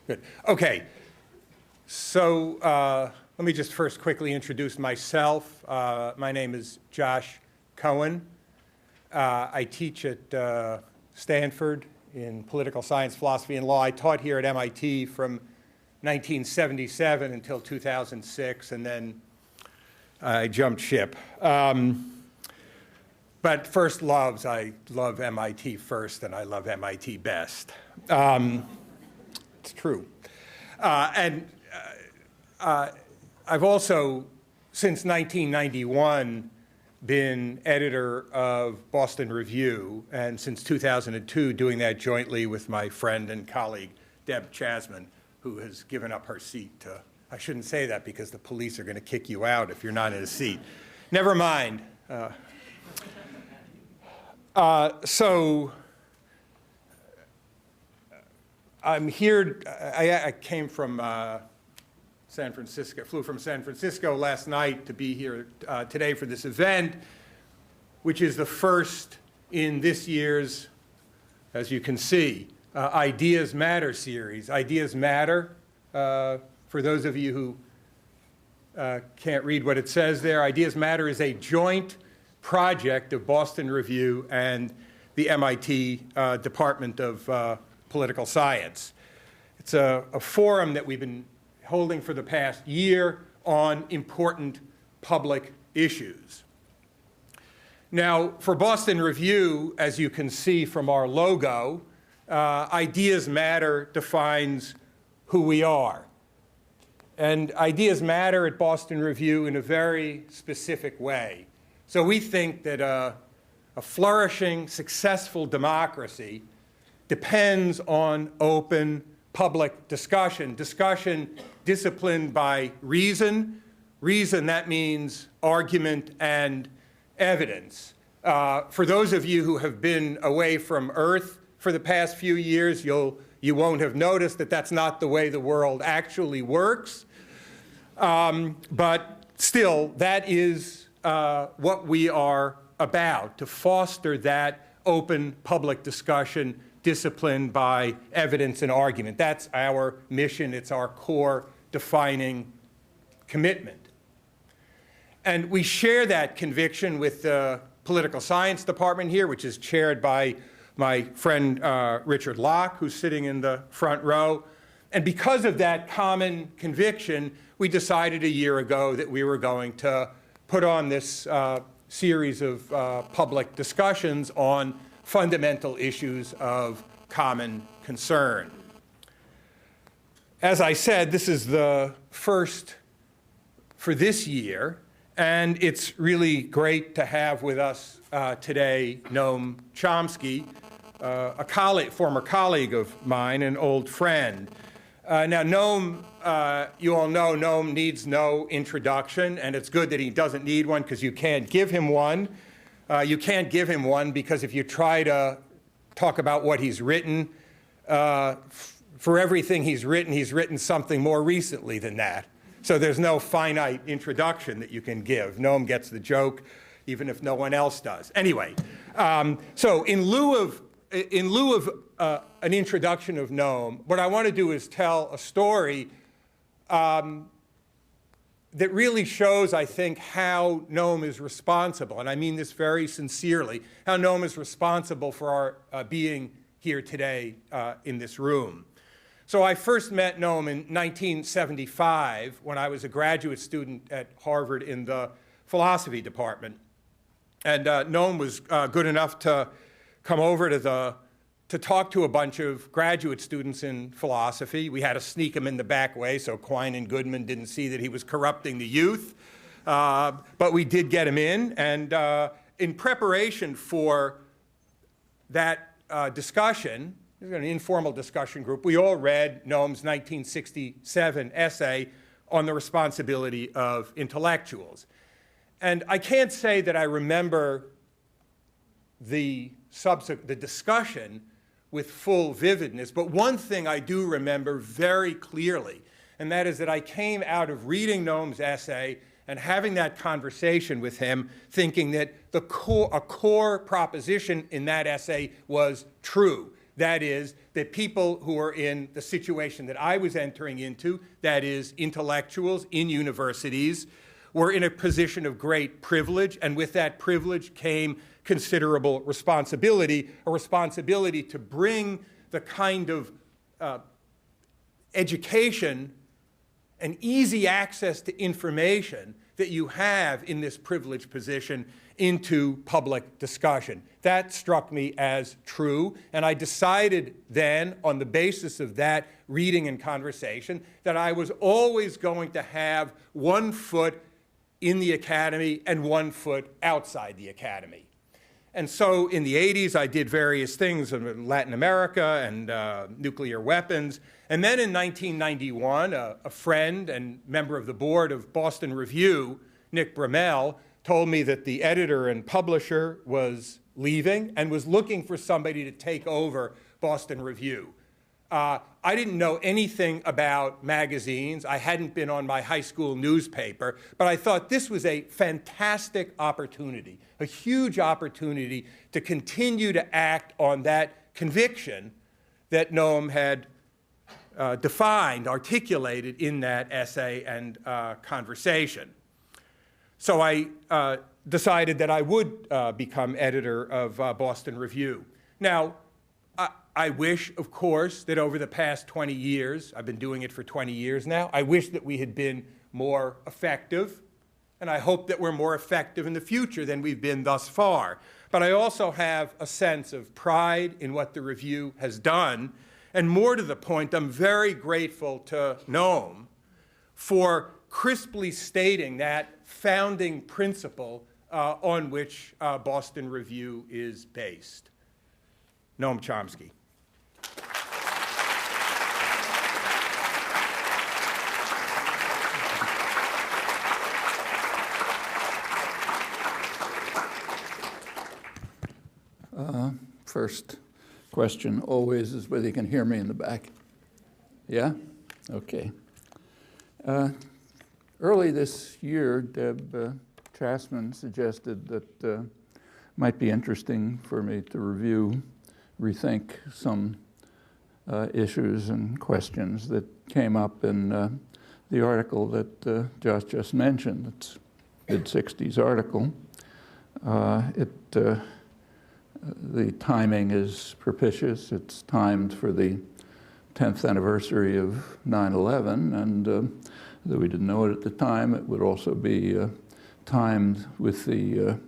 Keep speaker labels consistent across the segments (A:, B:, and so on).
A: Good. Okay. So let me just first quickly introduce myself. My name is Josh Cohen. I teach at Stanford in political science, philosophy, and law. I taught here at MIT from 1977 until 2006, and then I jumped ship. But first loves, I love MIT first, and I love MIT best. It's true. I've also, since 1991, been editor of Boston Review, and since 2002, doing that jointly with my friend and colleague, Deb Chasman, who has given up her seat to, I shouldn't say that because the police are going to kick you out if you're not in a seat. Never mind. So I'm here, I came from San Francisco, flew from San Francisco last night to be here today for this event, which is the first in this year's, as you can see, Ideas Matter series. Ideas Matter, for those of you who can't read what it says there, Ideas Matter is a joint project of Boston Review and the MIT Department of Political Science. It's a forum that we've been holding for the past year on important public issues. Now, for Boston Review, as you can see from our logo, Ideas Matter defines who we are. And ideas matter at Boston Review in a very specific way. So we think that a flourishing, successful democracy depends on open public discussion. Discussion disciplined by reason. Reason, that means argument and evidence. For those of you who have been away from Earth for the past few years, you won't have noticed that that's not the way the world actually works. But still, that is what we are about, to foster that open public discussion disciplined by evidence and argument. That's our mission. It's our core defining commitment. And we share that conviction with the political science department here, which is chaired by my friend Richard Locke, who's sitting in the front row. And because of that common conviction, we decided a year ago that we were going to put on this series of public discussions on fundamental issues of common concern. As I said, this is the first for this year, and it's really great to have with us today Noam Chomsky, a former colleague of mine, an old friend. Now, Noam, you all know Noam needs no introduction, and it's good that he doesn't need one because you can't give him one. You can't give him one because if you try to talk about what he's written, for everything he's written something more recently than that. So there's no finite introduction that you can give. Noam gets the joke, even if no one else does. Anyway, so in lieu of an introduction of Noam, what I want to do is tell a story that really shows, I think, how Noam is responsible, and I mean this very sincerely, how Noam is responsible for our being here today in this room. So I first met Noam in 1975 when I was a graduate student at Harvard in the philosophy department. And Noam was good enough to come over to talk to a bunch of graduate students in philosophy. We had to sneak him in the back way so Quine and Goodman didn't see that he was corrupting the youth. But we did get him in. And in preparation for that discussion, an informal discussion group, we all read Noam's 1967 essay on the responsibility of intellectuals. And I can't say that I remember the discussion with full vividness, but one thing I do remember very clearly, and that is that I came out of reading Noam's essay and having that conversation with him thinking that a core proposition in that essay was true. That is, that people who are in the situation that I was entering into, that is, intellectuals in universities, were in a position of great privilege, and with that privilege came considerable responsibility, a responsibility to bring the kind of education and easy access to information that you have in this privileged position into public discussion. That struck me as true, and I decided then, on the basis of that reading and conversation, that I was always going to have one foot in the academy and one foot outside the academy. And so in the 80s, I did various things in Latin America and nuclear weapons. And then in 1991, a friend and member of the board of Boston Review, Nick Bramell, told me that the editor and publisher was leaving and was looking for somebody to take over Boston Review. I didn't know anything about magazines. I hadn't been on my high school newspaper, but I thought this was a fantastic opportunity, a huge opportunity to continue to act on that conviction that Noam had defined, articulated in that essay and conversation. So I decided that I would become editor of Boston Review. Now, I wish, of course, that over the past 20 years, I've been doing it for 20 years now, I wish that we had been more effective, and I hope that we're more effective in the future than we've been thus far. But I also have a sense of pride in what the Review has done, and more to the point, I'm very grateful to Noam for crisply stating that founding principle on which Boston Review is based. Noam Chomsky.
B: First question always is whether you can hear me in the back. Yeah? Okay. Early this year, Deb Chasman suggested that it might be interesting for me to rethink some issues and questions that came up in the article that Josh just mentioned. It's a mid-60s article. The timing is propitious. It's timed for the 10th anniversary of 9/11, and though we didn't know it at the time, it would also be timed with the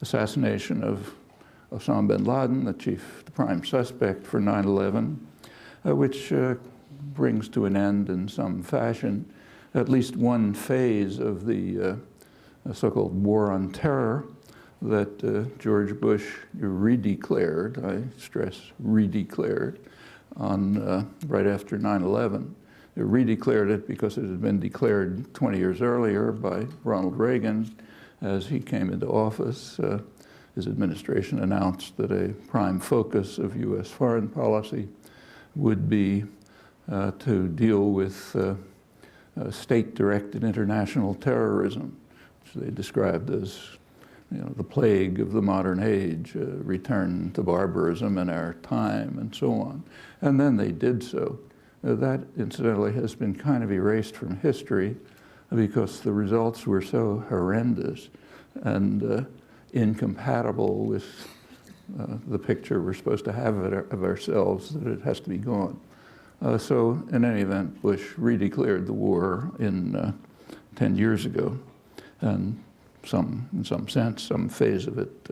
B: assassination of Osama bin Laden, the prime suspect for 9/11, which brings to an end in some fashion at least one phase of the so-called war on terror that George Bush redeclared, I stress redeclared, on right after 9/11. They redeclared it because it had been declared 20 years earlier by Ronald Reagan as he came into office. His administration announced that a prime focus of U.S. foreign policy would be to deal with state-directed international terrorism, which they described as the plague of the modern age, return to barbarism in our time, and so on. And then they did so. That, incidentally, has been kind of erased from history because the results were so horrendous and incompatible with the picture we're supposed to have of ourselves that it has to be gone. So, in any event, Bush redeclared the war 10 years ago, and in some sense, some phase of it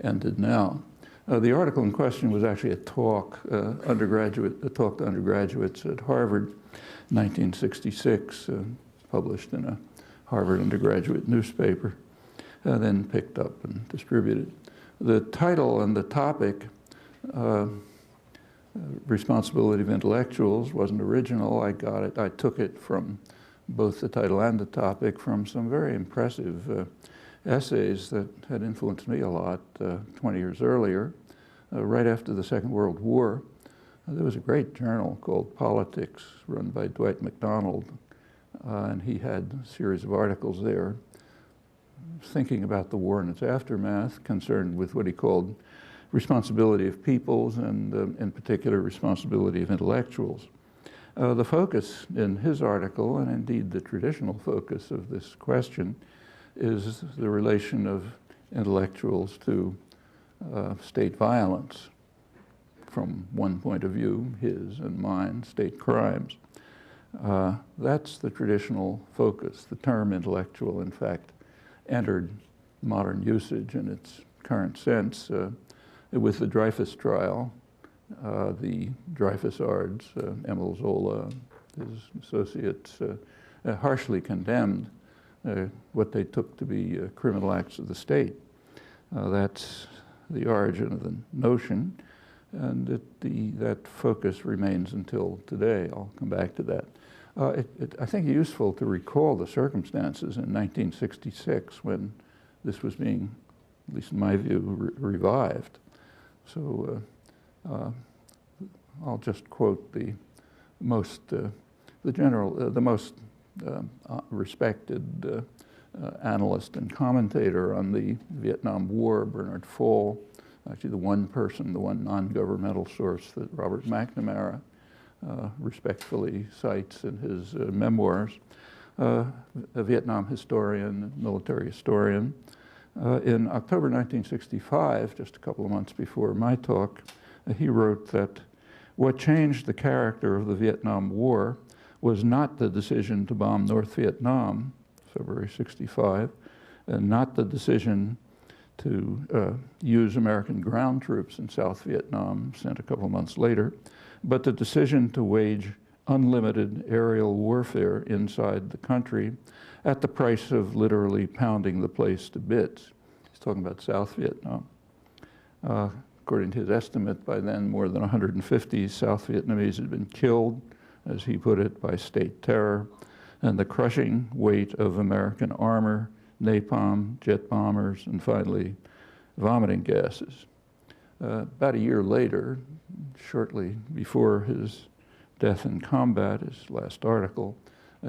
B: ended now. The article in question was actually a talk to undergraduates at Harvard, 1966, published in a Harvard undergraduate newspaper, then picked up and distributed. The title and the topic, Responsibility of Intellectuals, wasn't original. I took it from both the title and the topic from some very impressive essays that had influenced me a lot 20 years earlier. Right after the Second World War, there was a great journal called Politics run by Dwight MacDonald, and he had a series of articles there thinking about the war and its aftermath, concerned with what he called responsibility of peoples and in particular responsibility of intellectuals. The focus in his article, and indeed the traditional focus of this question, is the relation of intellectuals to state violence. From one point of view, his and mine, state crimes. That's the traditional focus. The term intellectual, in fact, entered modern usage in its current sense with the Dreyfus trial. The Dreyfusards, Emil Zola, his associates, harshly condemned what they took to be criminal acts of the state. That's the origin of the notion, and that focus remains until today. I'll come back to that. I think it's useful to recall the circumstances in 1966 when this was being, at least in my view, revived. So I'll just quote the most respected analyst and commentator on the Vietnam War, Bernard Fall, actually the one non-governmental source that Robert McNamara respectfully cites in his memoirs, a Vietnam historian, military historian. In October 1965, just a couple of months before my talk, he wrote that what changed the character of the Vietnam War was not the decision to bomb North Vietnam, February 65, and not the decision to use American ground troops in South Vietnam, sent a couple of months later, but the decision to wage unlimited aerial warfare inside the country at the price of literally pounding the place to bits. He's talking about South Vietnam. According to his estimate, by then more than 150 South Vietnamese had been killed, as he put it, by state terror, and the crushing weight of American armor, napalm, jet bombers, and finally vomiting gases. About a year later, shortly before his death in combat, his last article,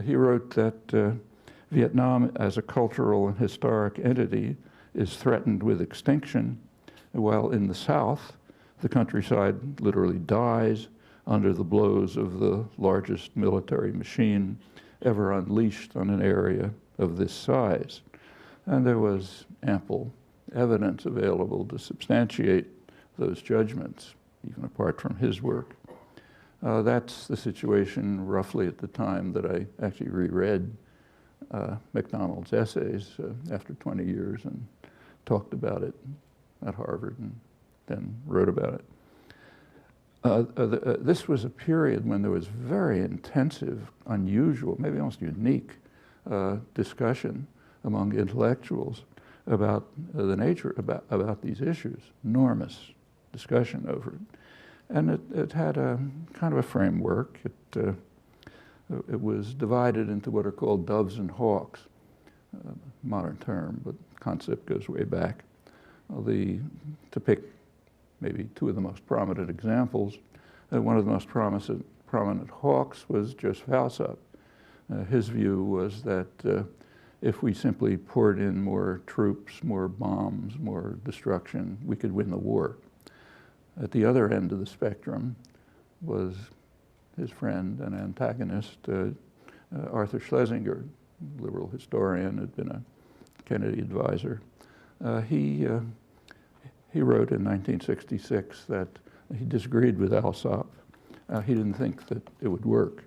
B: he wrote that Vietnam as a cultural and historic entity is threatened with extinction, while in the South, the countryside literally dies under the blows of the largest military machine ever unleashed on an area of this size. And there was ample evidence available to substantiate those judgments, even apart from his work. That's the situation roughly at the time that I actually reread MacDonald's essays after 20 years and talked about it at Harvard and then wrote about it. This was a period when there was very intensive, unusual, maybe almost unique discussion among intellectuals about the nature, about these issues, enormous discussion over it. And it had a kind of a framework. It was divided into what are called doves and hawks, modern term, but concept goes way back. To pick maybe two of the most prominent examples, one of the most prominent hawks was Joseph Alsop. His view was that if we simply poured in more troops, more bombs, more destruction, we could win the war. At the other end of the spectrum was his friend and antagonist, Arthur Schlesinger, liberal historian, had been a Kennedy advisor. He wrote in 1966 that he disagreed with Alsop. He didn't think that it would work.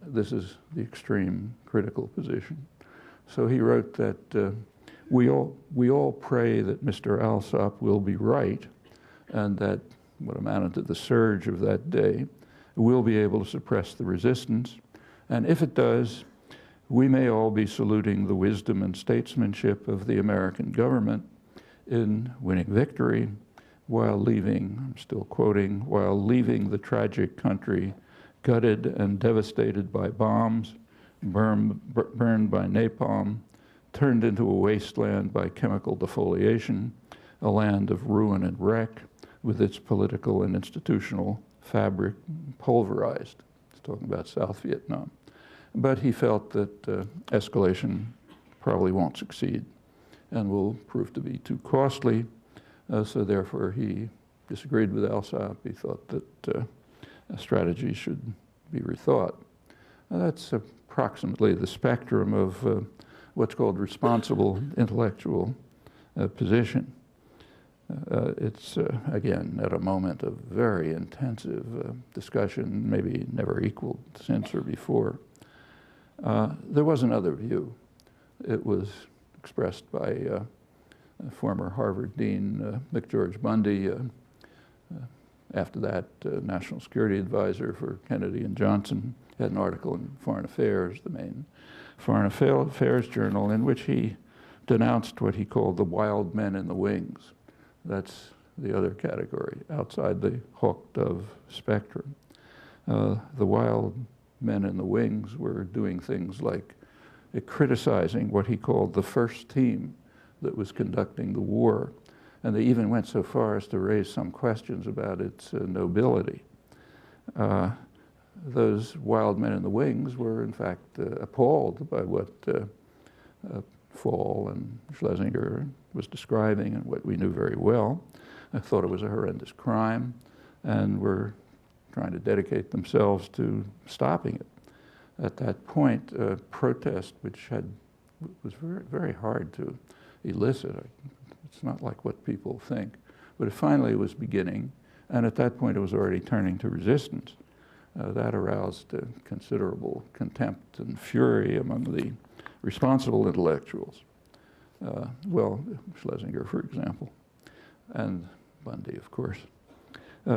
B: This is the extreme critical position. So he wrote that we all pray that Mr. Alsop will be right, and that what amounted to the surge of that day will be able to suppress the resistance. And if it does, we may all be saluting the wisdom and statesmanship of the American government in winning victory while leaving, I'm still quoting, while leaving the tragic country gutted and devastated by bombs, burned by napalm, turned into a wasteland by chemical defoliation, a land of ruin and wreck, with its political and institutional fabric pulverized. He's talking about South Vietnam. But he felt that escalation probably won't succeed and will prove to be too costly. So therefore he disagreed with Alsop. He thought that a strategy should be rethought. That's approximately the spectrum of what's called responsible intellectual position. It's, again, at a moment of very intensive discussion, maybe never equaled since or before. There was another view. It was expressed by former Harvard Dean McGeorge Bundy, after that National Security Advisor for Kennedy and Johnson, had an article in Foreign Affairs, the main Foreign Affairs journal, in which he denounced what he called the wild men in the wings. That's the other category, outside the hawk-dove spectrum. The wild men in the wings were doing things like criticizing what he called the first team that was conducting the war. And they even went so far as to raise some questions about its nobility. Those wild men in the wings were, in fact, appalled by what Fall and Schlesinger was describing and what we knew very well. I thought it was a horrendous crime and were trying to dedicate themselves to stopping it. At that point, protest, which was very, very hard to elicit. It's not like what people think, but it finally was beginning, and at that point it was already turning to resistance. That aroused considerable contempt and fury among the responsible intellectuals. Well, Schlesinger, for example, and Bundy, of course.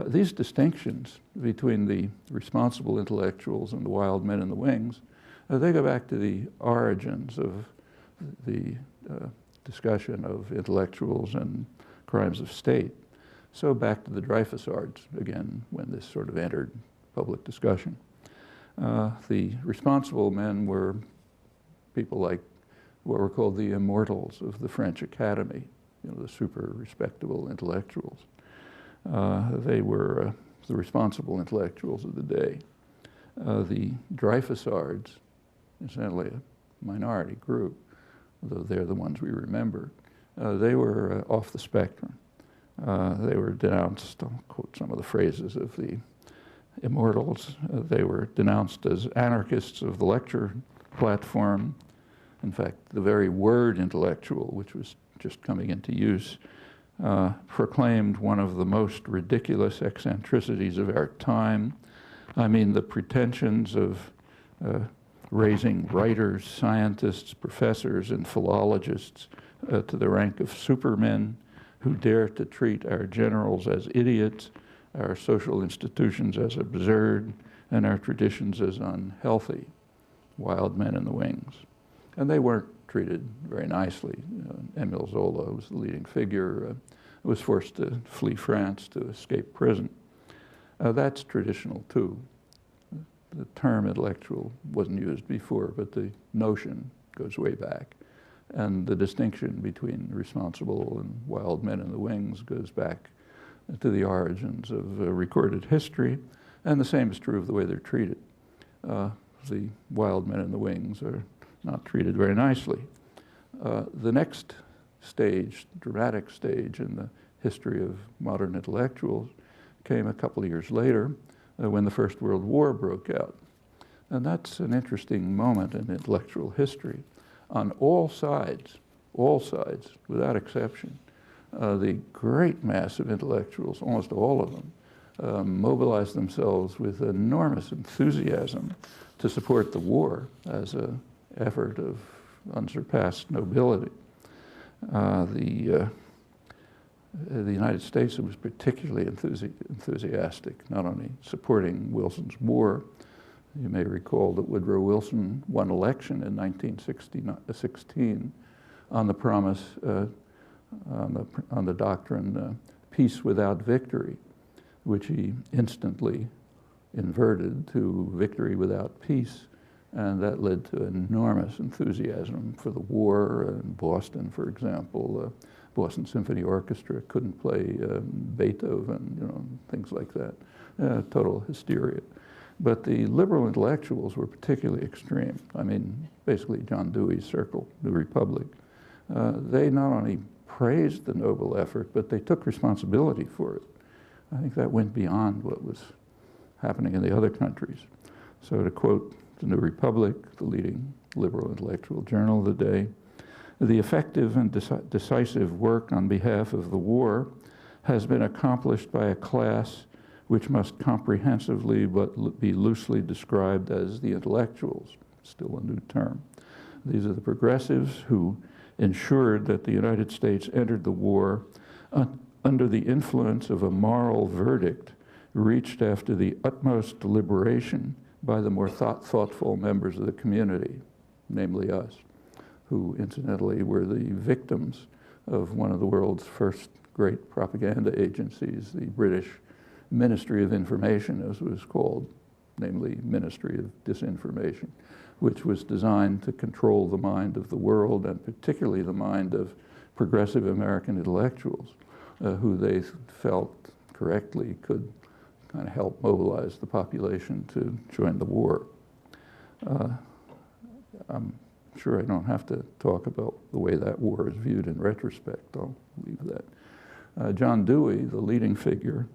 B: These distinctions between the responsible intellectuals and the wild men in the wings, they go back to the origins of the discussion of intellectuals and crimes of state. So back to the Dreyfusards, again, when this sort of entered public discussion. The responsible men were people like what were called the immortals of the French Academy, the super respectable intellectuals. They were the responsible intellectuals of the day. The Dreyfusards, incidentally a minority group, though they're the ones we remember, they were off the spectrum. They were denounced, I'll quote some of the phrases of the immortals, they were denounced as anarchists of the lecture platform. In fact, the very word intellectual, which was just coming into use, proclaimed one of the most ridiculous eccentricities of our time. I mean, the pretensions of raising writers, scientists, professors, and philologists to the rank of supermen who dare to treat our generals as idiots, our social institutions as absurd, and our traditions as unhealthy. Wild men in the wings. And they weren't treated very nicely. Émile Zola was the leading figure, was forced to flee France to escape prison. That's traditional too. The term intellectual wasn't used before, but the notion goes way back. And the distinction between responsible and wild men in the wings goes back to the origins of recorded history, and the same is true of the way they're treated. The wild men in the wings are not treated very nicely. The next stage, dramatic stage in the history of modern intellectuals came a couple of years later when the First World War broke out. And that's an interesting moment in intellectual history. On all sides, without exception, the great mass of intellectuals, almost all of them, mobilized themselves with enormous enthusiasm to support the war as an effort of unsurpassed nobility. The United States was particularly enthusiastic, not only supporting Wilson's war. You may recall that Woodrow Wilson won election in 1916 on the promise, on the doctrine, peace without victory, which he instantly inverted to victory without peace. And that led to enormous enthusiasm for the war. In Boston, for example, Boston Symphony Orchestra couldn't play Beethoven, things like that. Total hysteria. But the liberal intellectuals were particularly extreme. I mean, basically John Dewey's circle, New Republic. They not only praised the noble effort, but they took responsibility for it. I think that went beyond what was happening in the other countries. So to quote the New Republic, the leading liberal intellectual journal of the day, the effective and decisive work on behalf of the war has been accomplished by a class which must comprehensively but be loosely described as the intellectuals, still a new term. These are the progressives who ensured that the United States entered the war under the influence of a moral verdict reached after the utmost deliberation by the more thoughtful members of the community, namely us, who incidentally were the victims of one of the world's first great propaganda agencies, the British Ministry of Information, as it was called, namely Ministry of Disinformation, which was designed to control the mind of the world, and particularly the mind of progressive American intellectuals, who they felt correctly could kind of help mobilize the population to join the war. I'm sure I don't have to talk about the way that war is viewed in retrospect. I'll leave that. John Dewey, the leading figure,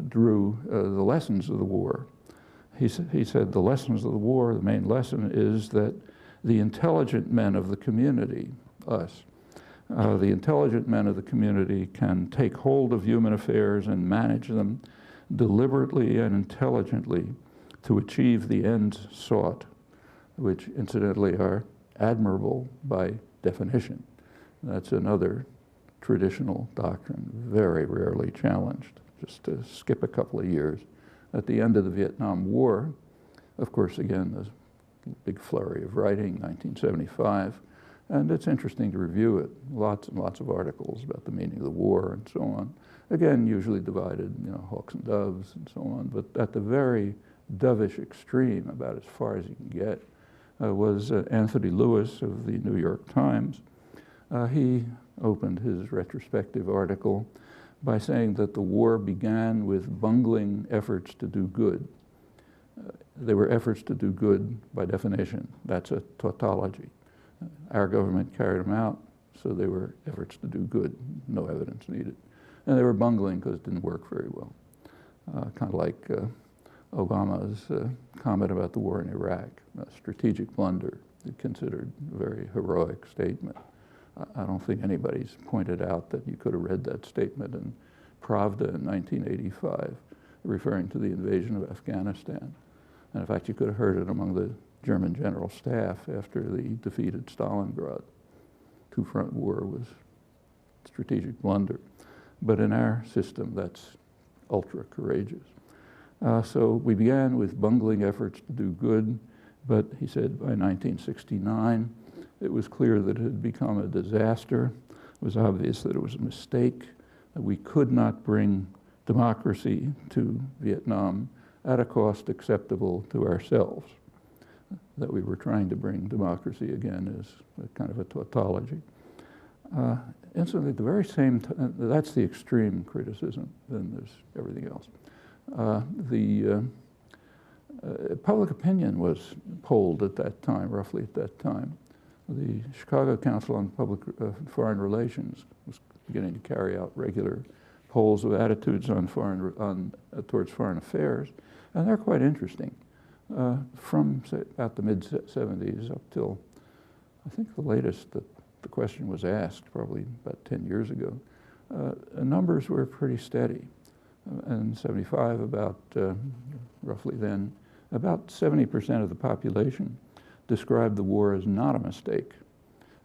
B: drew the lessons of the war. He said the lessons of the war, the main lesson is that the intelligent men of the community, us, the intelligent men of the community can take hold of human affairs and manage them deliberately and intelligently to achieve the ends sought, which incidentally are admirable by definition. That's another traditional doctrine, very rarely challenged. Just to skip a couple of years. At the end of the Vietnam War, of course, again, there's a big flurry of writing, 1975, and it's interesting to review it. Lots and lots of articles about the meaning of the war and so on. Again, usually divided, hawks and doves and so on, but at the very dovish extreme, about as far as you can get, was Anthony Lewis of the New York Times. He opened his retrospective article by saying that the war began with bungling efforts to do good. They were efforts to do good by definition. That's a tautology. Our government carried them out, so they were efforts to do good, no evidence needed. And they were bungling because it didn't work very well. Kind of like Obama's comment about the war in Iraq, a strategic blunder, considered a very heroic statement. I don't think anybody's pointed out that you could have read that statement in Pravda in 1985, referring to the invasion of Afghanistan. And in fact, you could have heard it among the German general staff after the defeated Stalingrad. Two-front war was strategic blunder. But in our system, that's ultra courageous. So we began with bungling efforts to do good, but he said by 1969, it was clear that it had become a disaster. It was obvious that it was a mistake, that we could not bring democracy to Vietnam at a cost acceptable to ourselves. That we were trying to bring democracy again is a kind of a tautology. Incidentally, at the very same time, that's the extreme criticism, then there's everything else. Public opinion was polled at that time, roughly at that time. The Chicago Council on Foreign Relations was beginning to carry out regular polls of attitudes on towards foreign affairs, and they're quite interesting. From say, about the mid-70s up till, I think the latest that the question was asked, probably about 10 years ago, numbers were pretty steady. In 75, about roughly then, about 70% of the population described the war as not a mistake,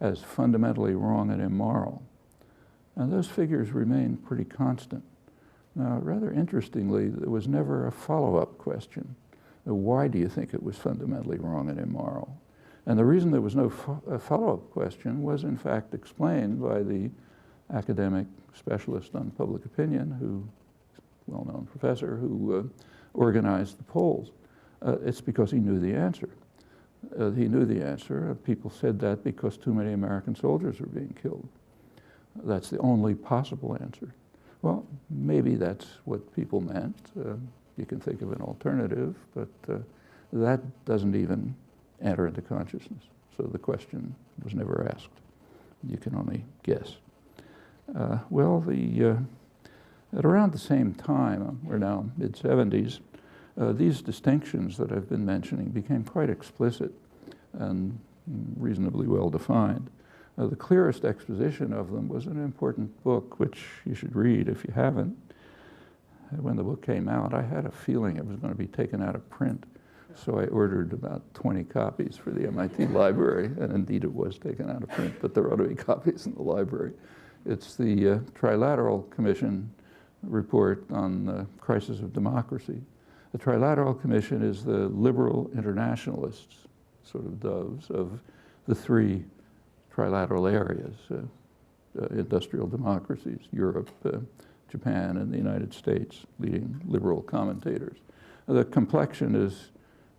B: as fundamentally wrong and immoral. And those figures remain pretty constant. Now, rather interestingly, there was never a follow-up question. Why do you think it was fundamentally wrong and immoral? And the reason there was no follow-up question was in fact explained by the academic specialist on public opinion, well-known professor, who organized the polls. It's because he knew the answer. He knew the answer. People said that because too many American soldiers were being killed. That's the only possible answer. Well, maybe that's what people meant. You can think of an alternative, but that doesn't even enter into consciousness. So the question was never asked. you can only guess. At around the same time, we're now mid-70s, these distinctions that I've been mentioning became quite explicit and reasonably well defined. The clearest exposition of them was an important book, which you should read if you haven't. When the book came out, I had a feeling it was going to be taken out of print, so I ordered about 20 copies for the MIT library, and indeed it was taken out of print, but there ought to be copies in the library. It's the Trilateral Commission report on the crisis of democracy. The Trilateral Commission is the liberal internationalists, sort of doves, of the three trilateral areas, industrial democracies, Europe, Japan, and the United States, leading liberal commentators. The complexion is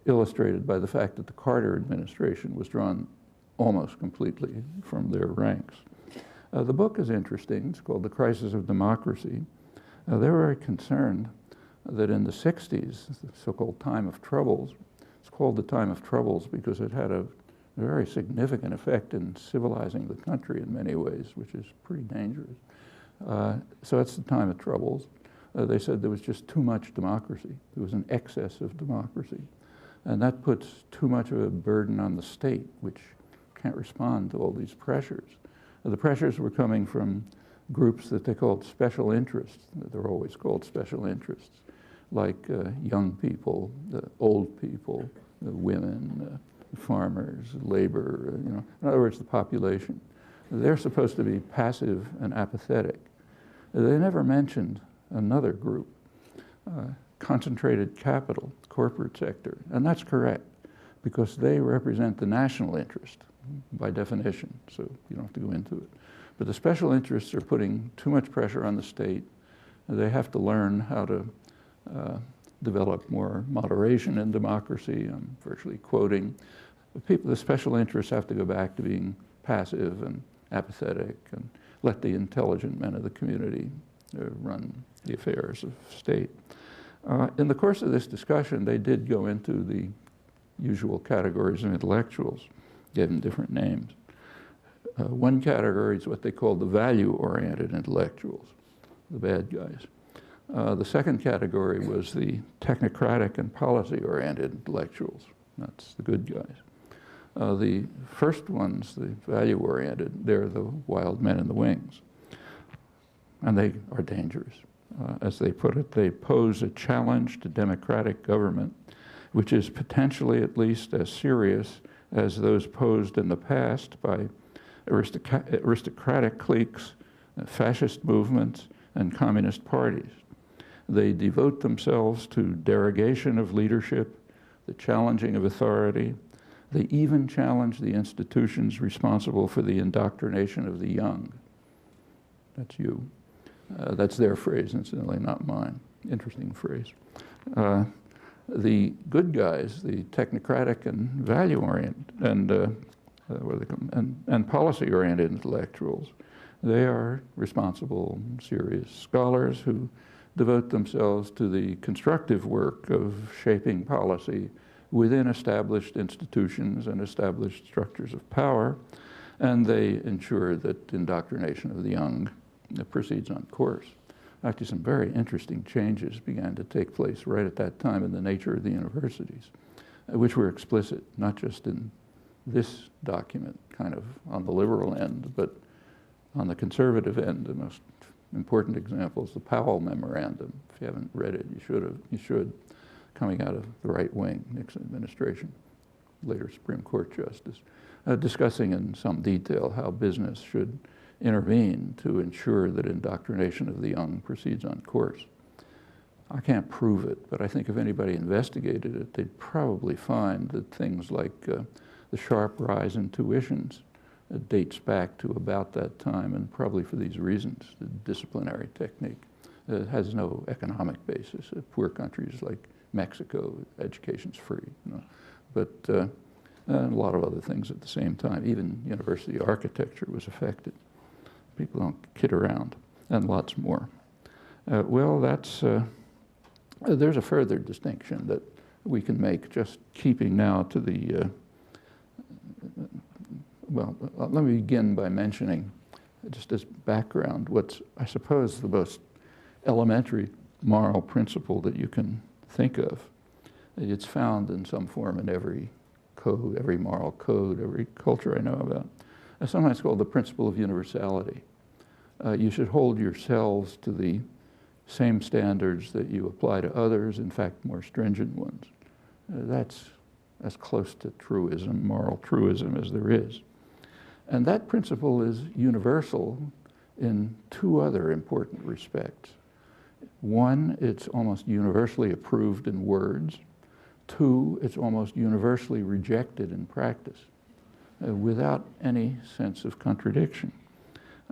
B: illustrated by the fact that the Carter administration was drawn almost completely from their ranks. The book is interesting. It's called The Crisis of Democracy. They were very concerned that in the 60s, the so-called time of troubles, it's called the time of troubles because it had a very significant effect in civilizing the country in many ways, which is pretty dangerous. So it's the time of troubles. They said there was just too much democracy. There was an excess of democracy. And that puts too much of a burden on the state, which can't respond to all these pressures. The pressures were coming from groups that they called special interests. They're always called special interests, like young people, old people, women, farmers, labor, in other words, the population. They're supposed to be passive and apathetic. They never mentioned another group, concentrated capital, corporate sector, and that's correct because they represent the national interest by definition, so you don't have to go into it. But the special interests are putting too much pressure on the state. They have to learn how to develop more moderation in democracy. I'm virtually quoting. The special interests have to go back to being passive and apathetic and let the intelligent men of the community run the affairs of state. In the course of this discussion, they did go into the usual categories of intellectuals, gave them different names. One category is what they call the value-oriented intellectuals, the bad guys. The second category was the technocratic and policy-oriented intellectuals. That's the good guys. The first ones, the value-oriented, they're the wild men in the wings. And they are dangerous. As they put it, they pose a challenge to democratic government, which is potentially at least as serious as those posed in the past by aristocratic cliques, fascist movements, and communist parties. They devote themselves to derogation of leadership, the challenging of authority. They even challenge the institutions responsible for the indoctrination of the young. That's you. That's their phrase, incidentally, not mine. Interesting phrase. The good guys, the technocratic and value-oriented and policy-oriented intellectuals, they are responsible, serious scholars who devote themselves to the constructive work of shaping policy within established institutions and established structures of power, and they ensure that indoctrination of the young proceeds on course. Actually, some very interesting changes began to take place right at that time in the nature of the universities, which were explicit, not just in this document, kind of on the liberal end, but on the conservative end. The most important example is the Powell Memorandum. If you haven't read it, you should, coming out of the right wing, Nixon administration, later Supreme Court justice, discussing in some detail how business should intervene to ensure that indoctrination of the young proceeds on course. I can't prove it, but I think if anybody investigated it, they'd probably find that things like the sharp rise in tuitions dates back to about that time, and probably for these reasons. The disciplinary technique has no economic basis. Poor countries like Mexico, education's free, but and a lot of other things at the same time. Even university architecture was affected. People don't kid around, and lots more. There's a further distinction that we can make, just keeping now to the well, let me begin by mentioning, just as background, what's, I suppose, the most elementary moral principle that you can think of. It's found in some form in every code, every moral code, every culture I know about. It's sometimes called the principle of universality. You should hold yourselves to the same standards that you apply to others, in fact, more stringent ones. That's as close to truism, moral truism, as there is. And that principle is universal in two other important respects. One, it's almost universally approved in words. Two, it's almost universally rejected in practice, without any sense of contradiction.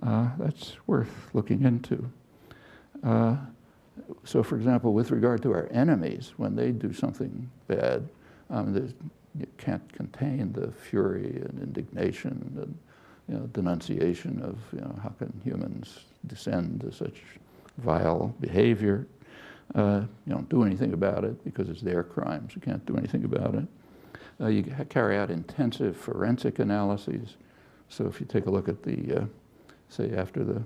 B: That's worth looking into. So, for example, with regard to our enemies, when they do something bad, you can't contain the fury and indignation and denunciation of how can humans descend to such vile behavior. You don't do anything about it because it's their crimes. You can't do anything about it. You carry out intensive forensic analyses. So if you take a look at the, say after the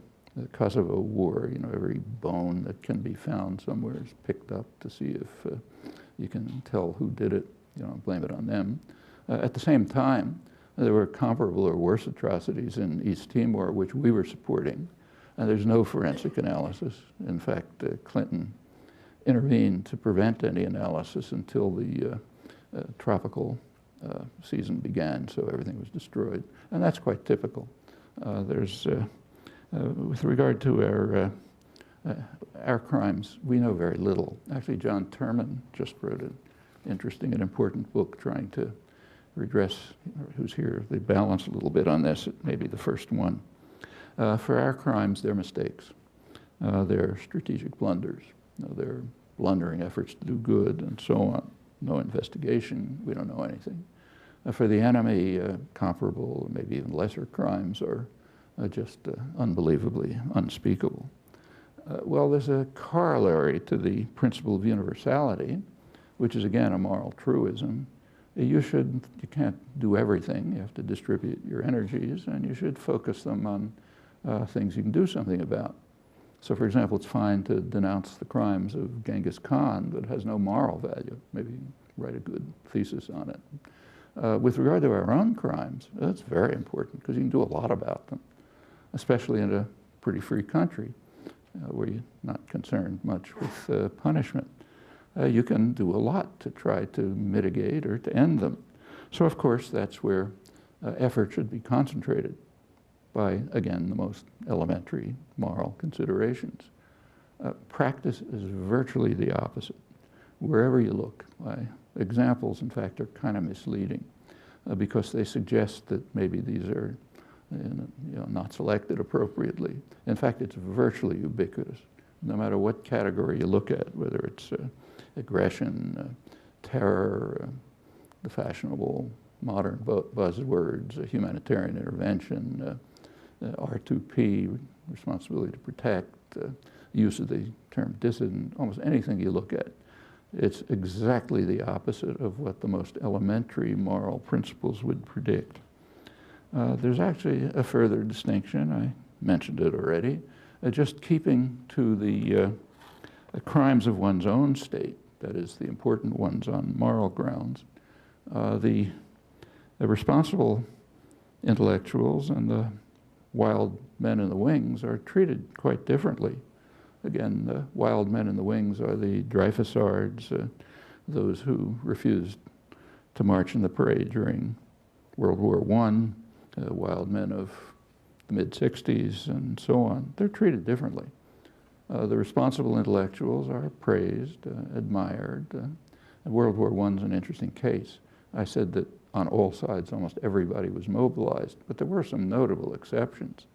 B: Kosovo War, every bone that can be found somewhere is picked up to see if you can tell who did it. You don't blame it on them. At the same time, there were comparable or worse atrocities in East Timor, which we were supporting. And there's no forensic analysis. In fact, Clinton intervened to prevent any analysis until the tropical season began, so everything was destroyed. And that's quite typical. With regard to our crimes, we know very little. Actually, John Terman just wrote an interesting and important book trying to redress, who's here, they balance a little bit on this. It may be the first one. For our crimes, they're mistakes. They're strategic blunders. They're blundering efforts to do good and so on. No investigation, we don't know anything. For the enemy, comparable, or maybe even lesser crimes are just unbelievably unspeakable. Well, there's a corollary to the principle of universality, which is again a moral truism. You can't do everything. You have to distribute your energies, and you should focus them on things you can do something about. So, for example, it's fine to denounce the crimes of Genghis Khan, but it has no moral value. Maybe write a good thesis on it. With regard to our own crimes, that's very important because you can do a lot about them, especially in a pretty free country where you're not concerned much with punishment. You can do a lot to try to mitigate or to end them. So, of course, that's where effort should be concentrated by, again, the most elementary moral considerations. Practice is virtually the opposite. Wherever you look, examples, in fact, are kind of misleading because they suggest that maybe these are not selected appropriately. In fact, it's virtually ubiquitous. No matter what category you look at, whether it's aggression, terror, the fashionable modern buzzwords, humanitarian intervention, R2P, responsibility to protect, use of the term dissident, almost anything you look at, it's exactly the opposite of what the most elementary moral principles would predict. There's actually a further distinction, I mentioned it already, just keeping to the crimes of one's own state, that is, the important ones on moral grounds. The responsible intellectuals and the wild men in the wings are treated quite differently. Again, the wild men in the wings are the Dreyfusards, those who refused to march in the parade during World War I, wild men of the mid-60s and so on. They're treated differently. The responsible intellectuals are praised, admired. World War I is an interesting case. I said that on all sides almost everybody was mobilized, but there were some notable exceptions.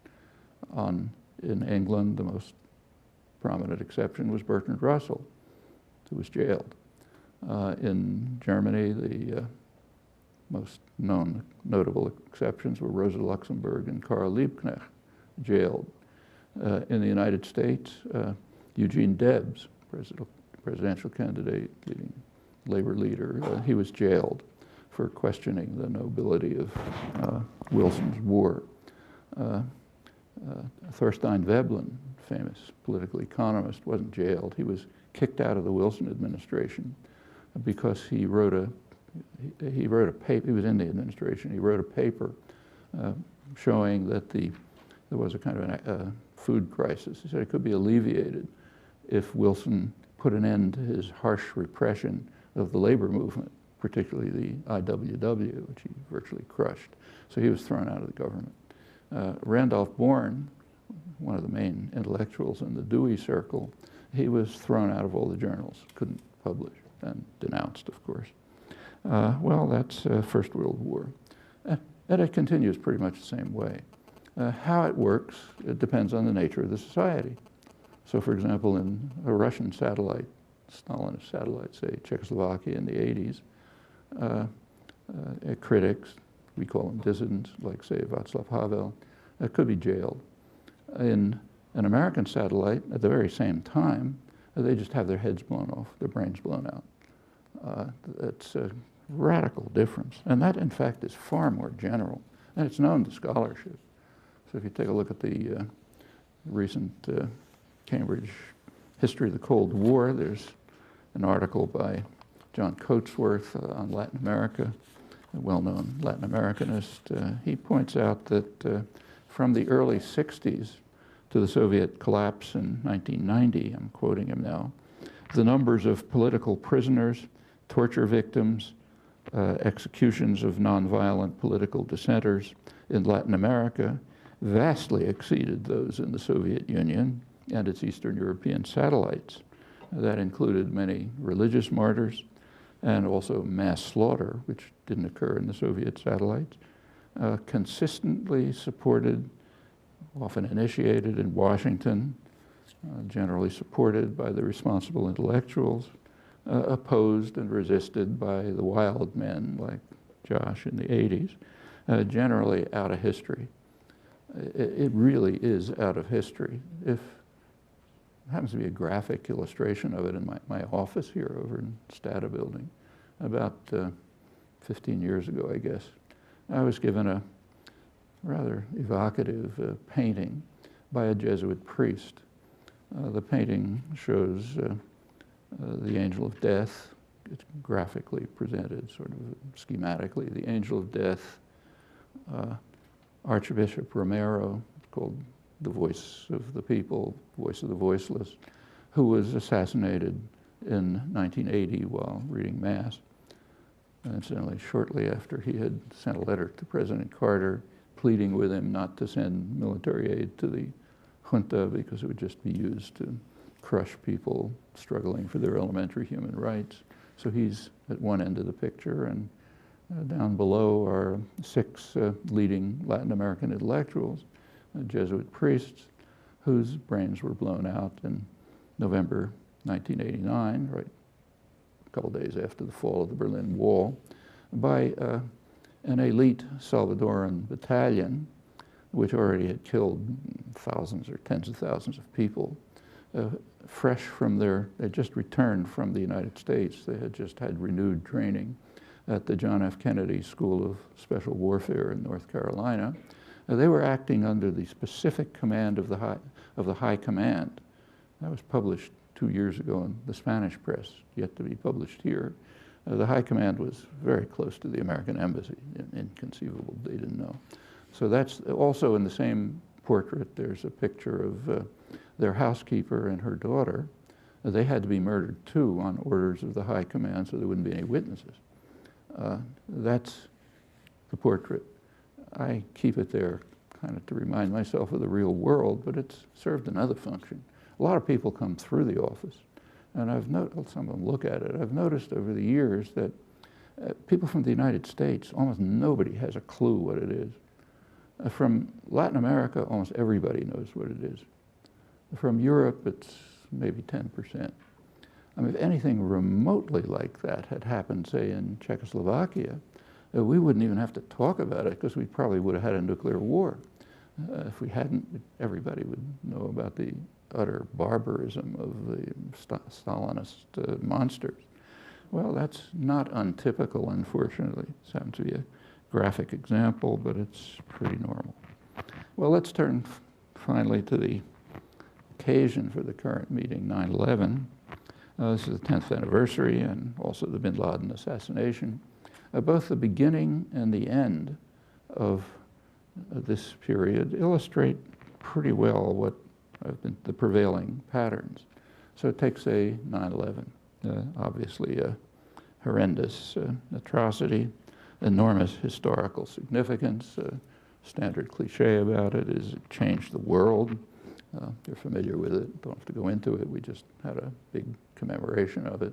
B: In England, the most prominent exception was Bertrand Russell, who was jailed. In Germany, the most notable exceptions were Rosa Luxemburg and Karl Liebknecht, jailed. In the United States, Eugene Debs, presidential candidate, leading labor leader, he was jailed for questioning the nobility of Wilson's war. Thorstein Veblen, famous political economist, wasn't jailed. He was kicked out of the Wilson administration because he wrote a paper. He was in the administration. He wrote a paper showing that there was a kind of a food crisis. He said it could be alleviated if Wilson put an end to his harsh repression of the labor movement, particularly the IWW, which he virtually crushed. So he was thrown out of the government. Randolph Bourne, one of the main intellectuals in the Dewey Circle, he was thrown out of all the journals, couldn't publish, and denounced, of course. Well, that's First World War. And it continues pretty much the same way. How it works, it depends on the nature of the society. So, for example, in a Russian satellite, Stalinist satellite, say Czechoslovakia in the 80s, critics, we call them dissidents, like, say, Václav Havel, could be jailed. In an American satellite, at the very same time, they just have their heads blown off, their brains blown out. It's a radical difference. And that, in fact, is far more general. And it's known to scholarship. So if you take a look at the recent Cambridge History of the Cold War, there's an article by John Coatsworth on Latin America, a well-known Latin Americanist. He points out that from the early 60s to the Soviet collapse in 1990, I'm quoting him now, the numbers of political prisoners, torture victims, executions of nonviolent political dissenters in Latin America vastly exceeded those in the Soviet Union and its Eastern European satellites. That included many religious martyrs and also mass slaughter, which didn't occur in the Soviet satellites, consistently supported, often initiated in Washington, generally supported by the responsible intellectuals, opposed and resisted by the wild men like Josh in the 80s, generally out of history. It really is out of history. If there happens to be a graphic illustration of it in my office here over in Stata Building, about 15 years ago, I guess, I was given a rather evocative painting by a Jesuit priest. The painting shows the angel of death. It's graphically presented, sort of schematically. The angel of death, Archbishop Romero, called the voice of the people, voice of the voiceless, who was assassinated in 1980 while reading Mass. And incidentally, shortly after he had sent a letter to President Carter pleading with him not to send military aid to the junta because it would just be used to crush people struggling for their elementary human rights. So he's at one end of the picture, and down below are 6 leading Latin American intellectuals, Jesuit priests, whose brains were blown out in November 1989, right a couple days after the fall of the Berlin Wall, by an elite Salvadoran battalion, which already had killed thousands or tens of thousands of people, fresh from they just returned from the United States. They had just had renewed training at the John F. Kennedy School of Special Warfare in North Carolina. They were acting under the specific command of the High Command. That was published 2 years ago in the Spanish press, yet to be published here. The High Command was very close to the American Embassy. Inconceivable, they didn't know. So that's also in the same portrait. There's a picture of their housekeeper and her daughter. They had to be murdered too on orders of the High Command so there wouldn't be any witnesses. That's the portrait. I keep it there kind of to remind myself of the real world, but it's served another function. A lot of people come through the office, and some of them look at it. I've noticed over the years that people from the United States, almost nobody has a clue what it is. From Latin America, almost everybody knows what it is. From Europe, it's maybe 10%. I mean, if anything remotely like that had happened, say, in Czechoslovakia, we wouldn't even have to talk about it because we probably would have had a nuclear war. If we hadn't, everybody would know about the utter barbarism of the Stalinist monsters. Well, that's not untypical, unfortunately. Sounds to be a graphic example, but it's pretty normal. Well, let's turn finally to the occasion for the current meeting, 9/11. This is the 10th anniversary and also the bin Laden assassination. Both the beginning and the end of this period illustrate pretty well what have been the prevailing patterns. So take, say, 9/11, obviously a horrendous atrocity, enormous historical significance. Standard cliche about it is it changed the world. You're familiar with it, don't have to go into it. We just had a big commemoration of it.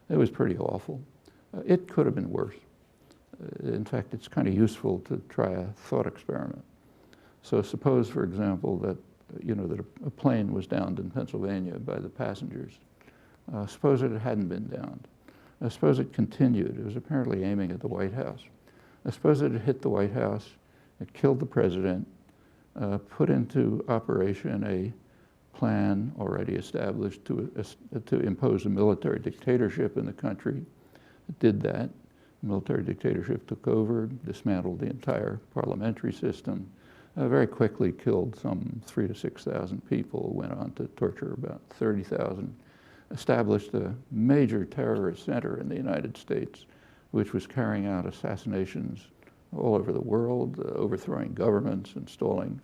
B: It was pretty awful. It could have been worse. In fact, it's kind of useful to try a thought experiment. So suppose, for example, that that a plane was downed in Pennsylvania by the passengers. Suppose it hadn't been downed. Suppose it continued. It was apparently aiming at the White House. Suppose it had hit the White House, it killed the president, put into operation a plan already established to impose a military dictatorship in the country. It did that. The military dictatorship took over, dismantled the entire parliamentary system, very quickly killed some 3,000 to 6,000 people, went on to torture about 30,000, established a major terrorist center in the United States, which was carrying out assassinations all over the world, overthrowing governments,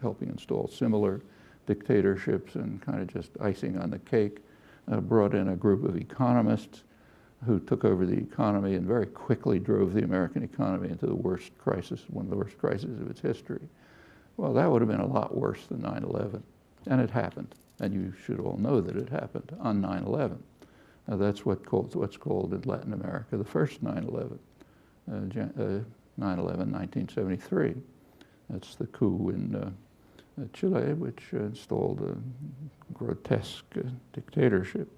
B: helping install similar dictatorships, and kind of just icing on the cake, brought in a group of economists who took over the economy and very quickly drove the American economy into the worst crisis, one of the worst crises of its history. Well, that would have been a lot worse than 9/11, and it happened. And you should all know that it happened on 9/11. That's what's called in Latin America the first 9/11, 9/11, 1973. That's the coup in Chile, which installed a grotesque dictatorship.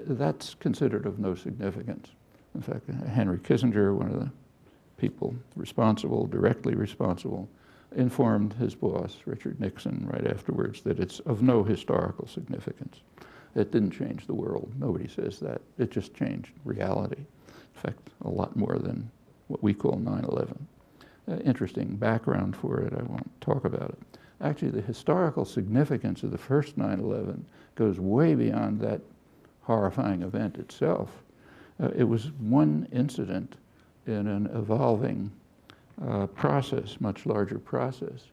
B: That's considered of no significance. In fact, Henry Kissinger, one of the people directly responsible, informed his boss, Richard Nixon, right afterwards that it's of no historical significance. It didn't change the world. Nobody says that. It just changed reality. In fact, a lot more than what we call 9/11. Interesting background for it. I won't talk about it. Actually, the historical significance of the first 9/11 goes way beyond that horrifying event itself. It was one incident in an evolving process, much larger process.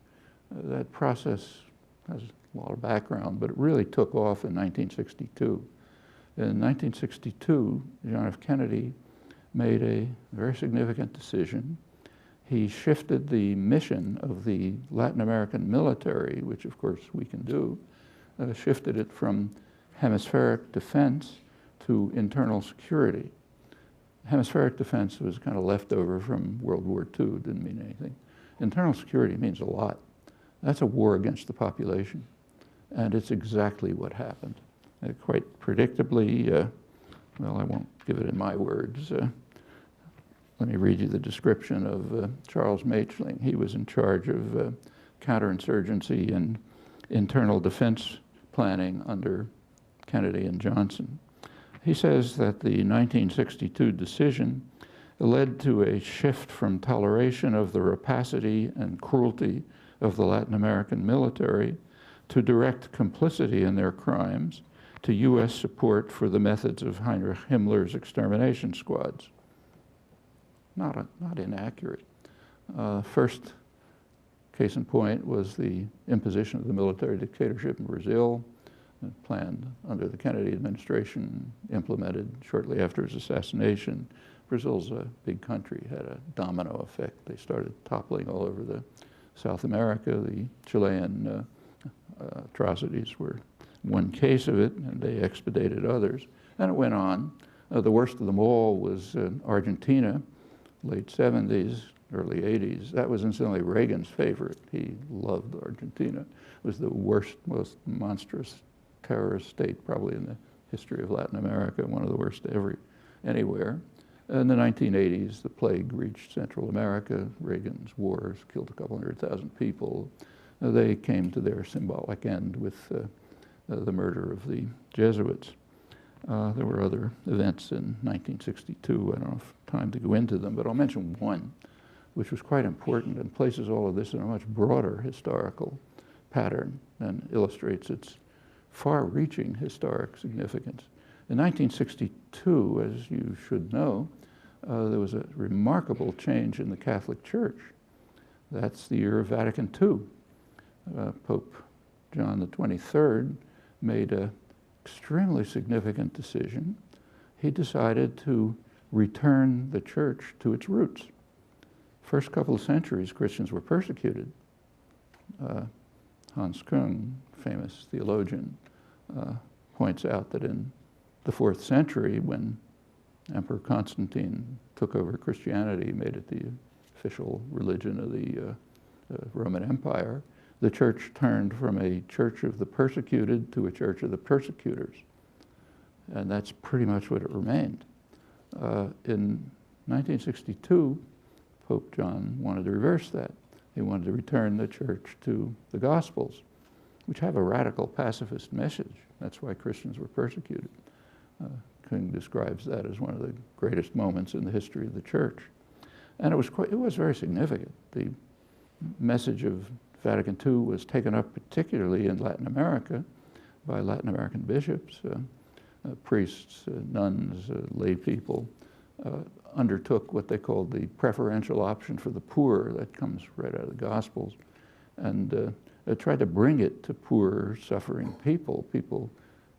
B: That process has a lot of background, but it really took off in 1962. In 1962, John F. Kennedy made a very significant decision. He shifted the mission of the Latin American military, which of course we can do, shifted it from hemispheric defense to internal security. Hemispheric defense was kind of left over from World War II, didn't mean anything. Internal security means a lot. That's a war against the population, and it's exactly what happened. Quite predictably, I won't give it in my words. Let me read you the description of Charles Machling. He was in charge of counterinsurgency and internal defense planning under Kennedy and Johnson. He says that the 1962 decision led to a shift from toleration of the rapacity and cruelty of the Latin American military to direct complicity in their crimes, to U.S. support for the methods of Heinrich Himmler's extermination squads. Not inaccurate. First case in point was the imposition of the military dictatorship in Brazil, planned under the Kennedy administration, implemented shortly after his assassination. Brazil's a big country, had a domino effect. They started toppling all over South America. The Chilean atrocities were one case of it, and they expedited others. And it went on. The worst of them all was Argentina, late 70s, early 80s. That was incidentally Reagan's favorite. He loved Argentina. It was the worst, most monstrous terrorist state probably in the history of Latin America, one of the worst anywhere. In the 1980s, the plague reached Central America. Reagan's wars killed a couple 100,000 people. They came to their symbolic end with the murder of the Jesuits. There were other events in 1962. I don't have time to go into them, but I'll mention one, which was quite important and places all of this in a much broader historical pattern and illustrates its far-reaching historic significance. In 1962, as you should know, there was a remarkable change in the Catholic Church. That's the year of Vatican II. Pope John the 23rd made an extremely significant decision. He decided to return the church to its roots. First couple of centuries, Christians were persecuted. Hans Küng, famous theologian, points out that in the 4th century, when Emperor Constantine took over Christianity, made it the official religion of the Roman Empire, the church turned from a church of the persecuted to a church of the persecutors. And that's pretty much what it remained. In 1962, Pope John wanted to reverse that. He wanted to return the church to the Gospels, which have a radical pacifist message. That's why Christians were persecuted. Küng describes that as one of the greatest moments in the history of the church. And it was very significant. The message of Vatican II was taken up particularly in Latin America by Latin American bishops, priests, nuns, lay people, undertook what they called the preferential option for the poor. That comes right out of the Gospels. And tried to bring it to poor, suffering people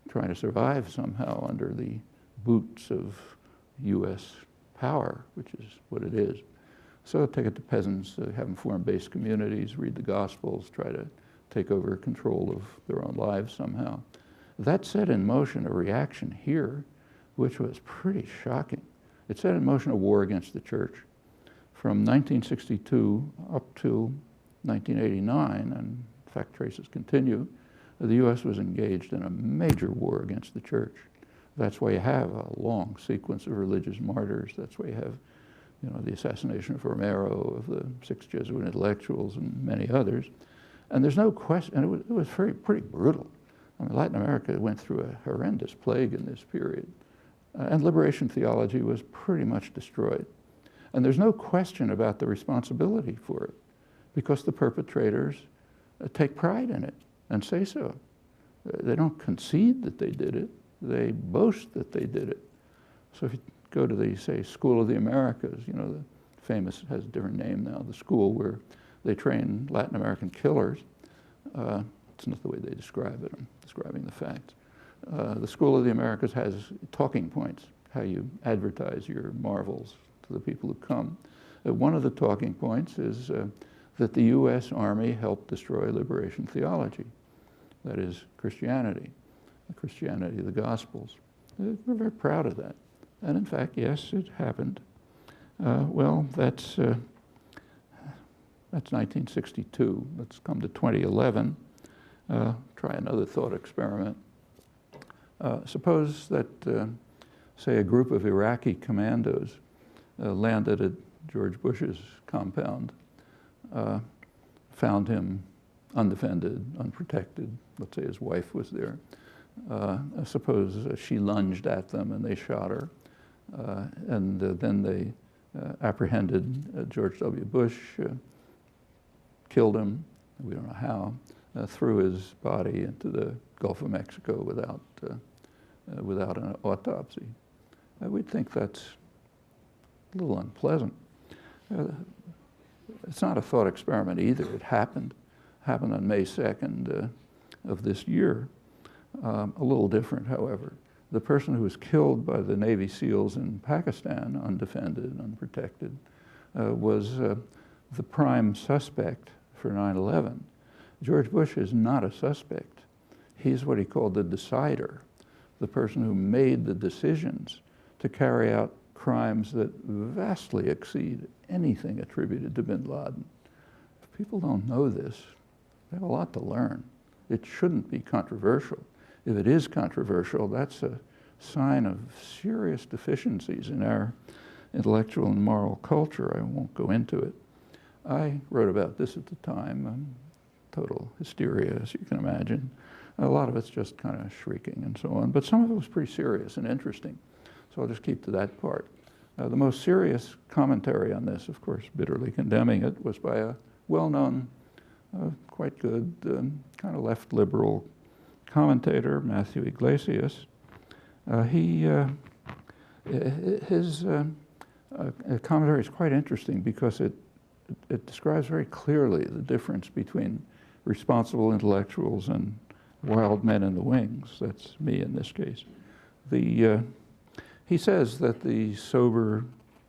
B: trying to survive somehow under the boots of U.S. power, which is what it is. So take it to peasants, have them form base communities, read the Gospels, try to take over control of their own lives somehow. That set in motion a reaction here, which was pretty shocking. It set in motion a war against the church. From 1962 up to 1989, and in fact traces continue, the U.S. was engaged in a major war against the church. That's why you have a long sequence of religious martyrs. That's why you have, the assassination of Romero, of the 6 Jesuit intellectuals, and many others. And there's no question, and it was pretty brutal. I mean, Latin America went through a horrendous plague in this period. And liberation theology was pretty much destroyed. And there's no question about the responsibility for it, because the perpetrators take pride in it and say so. They don't concede that they did it. They boast that they did it. So if you go to the, say, School of the Americas, the famous, has a different name now, the school where they train Latin American killers. It's not the way they describe it. I'm describing the facts. The School of the Americas has talking points, how you advertise your marvels to the people who come. One of the talking points is that the U.S. Army helped destroy liberation theology, that is Christianity, the Christianity of the Gospels. We're very proud of that. And in fact, yes, it happened. Well, that's 1962. Let's come to 2011. Try another thought experiment. Suppose that, say, a group of Iraqi commandos landed at George Bush's compound, found him undefended, unprotected. Let's say his wife was there. Suppose she lunged at them and they shot her. And then they apprehended George W. Bush, killed him, we don't know how, threw his body into the Gulf of Mexico without an autopsy. We'd think that's a little unpleasant. It's not a thought experiment either. It happened on May 2nd of this year. A little different, however. The person who was killed by the Navy SEALs in Pakistan, undefended, unprotected, was the prime suspect for 9/11. George Bush is not a suspect. He's what he called the decider, the person who made the decisions to carry out crimes that vastly exceed anything attributed to bin Laden. If people don't know this, they have a lot to learn. It shouldn't be controversial. If it is controversial, that's a sign of serious deficiencies in our intellectual and moral culture. I won't go into it. I wrote about this at the time, total hysteria, as you can imagine. A lot of it's just kind of shrieking and so on, but some of it was pretty serious and interesting. So I'll just keep to that part. The most serious commentary on this, of course, bitterly condemning it, was by a well-known, quite good, kind of left liberal commentator, Matthew Iglesias. His commentary is quite interesting because it describes very clearly the difference between responsible intellectuals and wild men in the wings. That's me in this case. He says that the sober,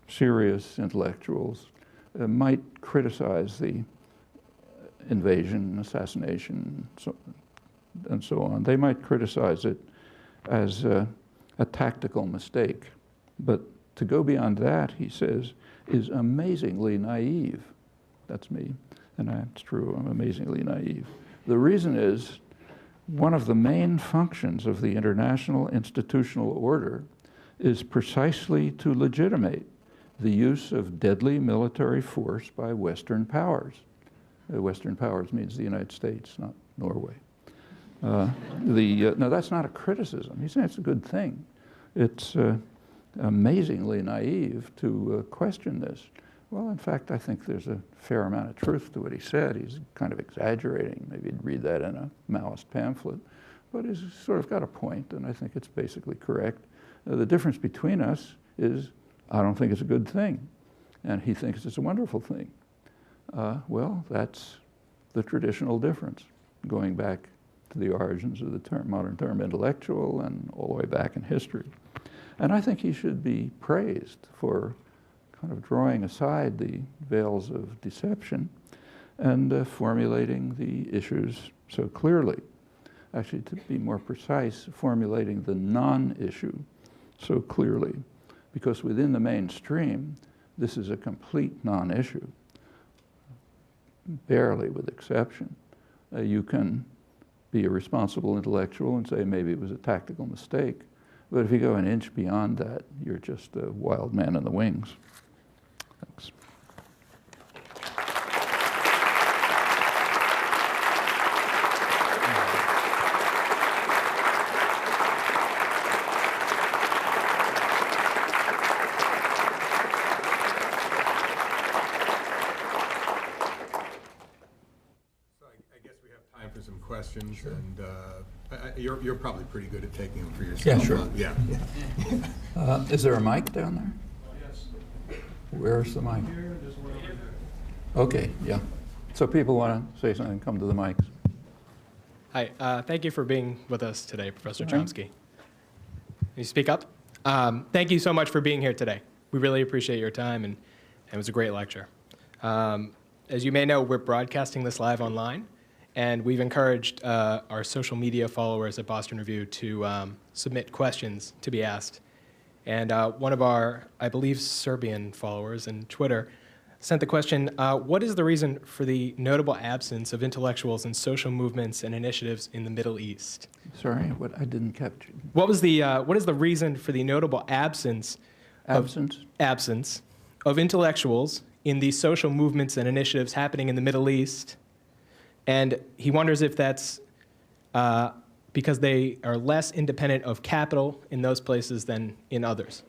B: serious intellectuals might criticize the invasion, assassination, and so on. They might criticize it as a tactical mistake. But to go beyond that, he says, is amazingly naive. That's me, and that's true, I'm amazingly naive. The reason is, one of the main functions of the international institutional order is precisely to legitimate the use of deadly military force by Western powers. Western powers means the United States, not Norway. No, that's not a criticism. He's saying it's a good thing. It's amazingly naive to question this. Well, in fact, I think there's a fair amount of truth to what he said. He's kind of exaggerating. Maybe you'd read that in a Maoist pamphlet. But he's sort of got a point, and I think it's basically correct. The difference between us is I don't think it's a good thing, and he thinks it's a wonderful thing. Well, that's the traditional difference, going back to the origins of the term, modern term intellectual and all the way back in history. And I think he should be praised for kind of drawing aside the veils of deception and formulating the issues so clearly. Actually, to be more precise, formulating the non-issue so clearly, because within the mainstream, this is a complete non-issue, barely with exception. You can be a responsible intellectual and say maybe it was a tactical mistake, but if you go an inch beyond that, you're just a wild man in the wings. Thanks.
A: Questions, sure. And you're probably pretty good at taking them for yourself.
B: Yeah, sure.
A: Yeah.
B: Is there a mic down there?
C: Yes.
B: Where's the mic? Okay, yeah. So people want to say something, come to the mics.
C: Hi, thank you for being with us today, Professor Chomsky. Can you speak up? Thank you so much for being here today. We really appreciate your time, and it was a great lecture. As you may know, we're broadcasting this live online. And we've encouraged our social media followers at Boston Review to submit questions to be asked. And one of our, I believe, Serbian followers in Twitter sent the question, what is the reason for the notable absence of intellectuals in social movements and initiatives in the Middle East?
B: Sorry, what I didn't capture.
C: What is the reason for the notable absence of intellectuals in the social movements and initiatives happening in the Middle East? And he wonders if that's because they are less independent of capital in those places than in others,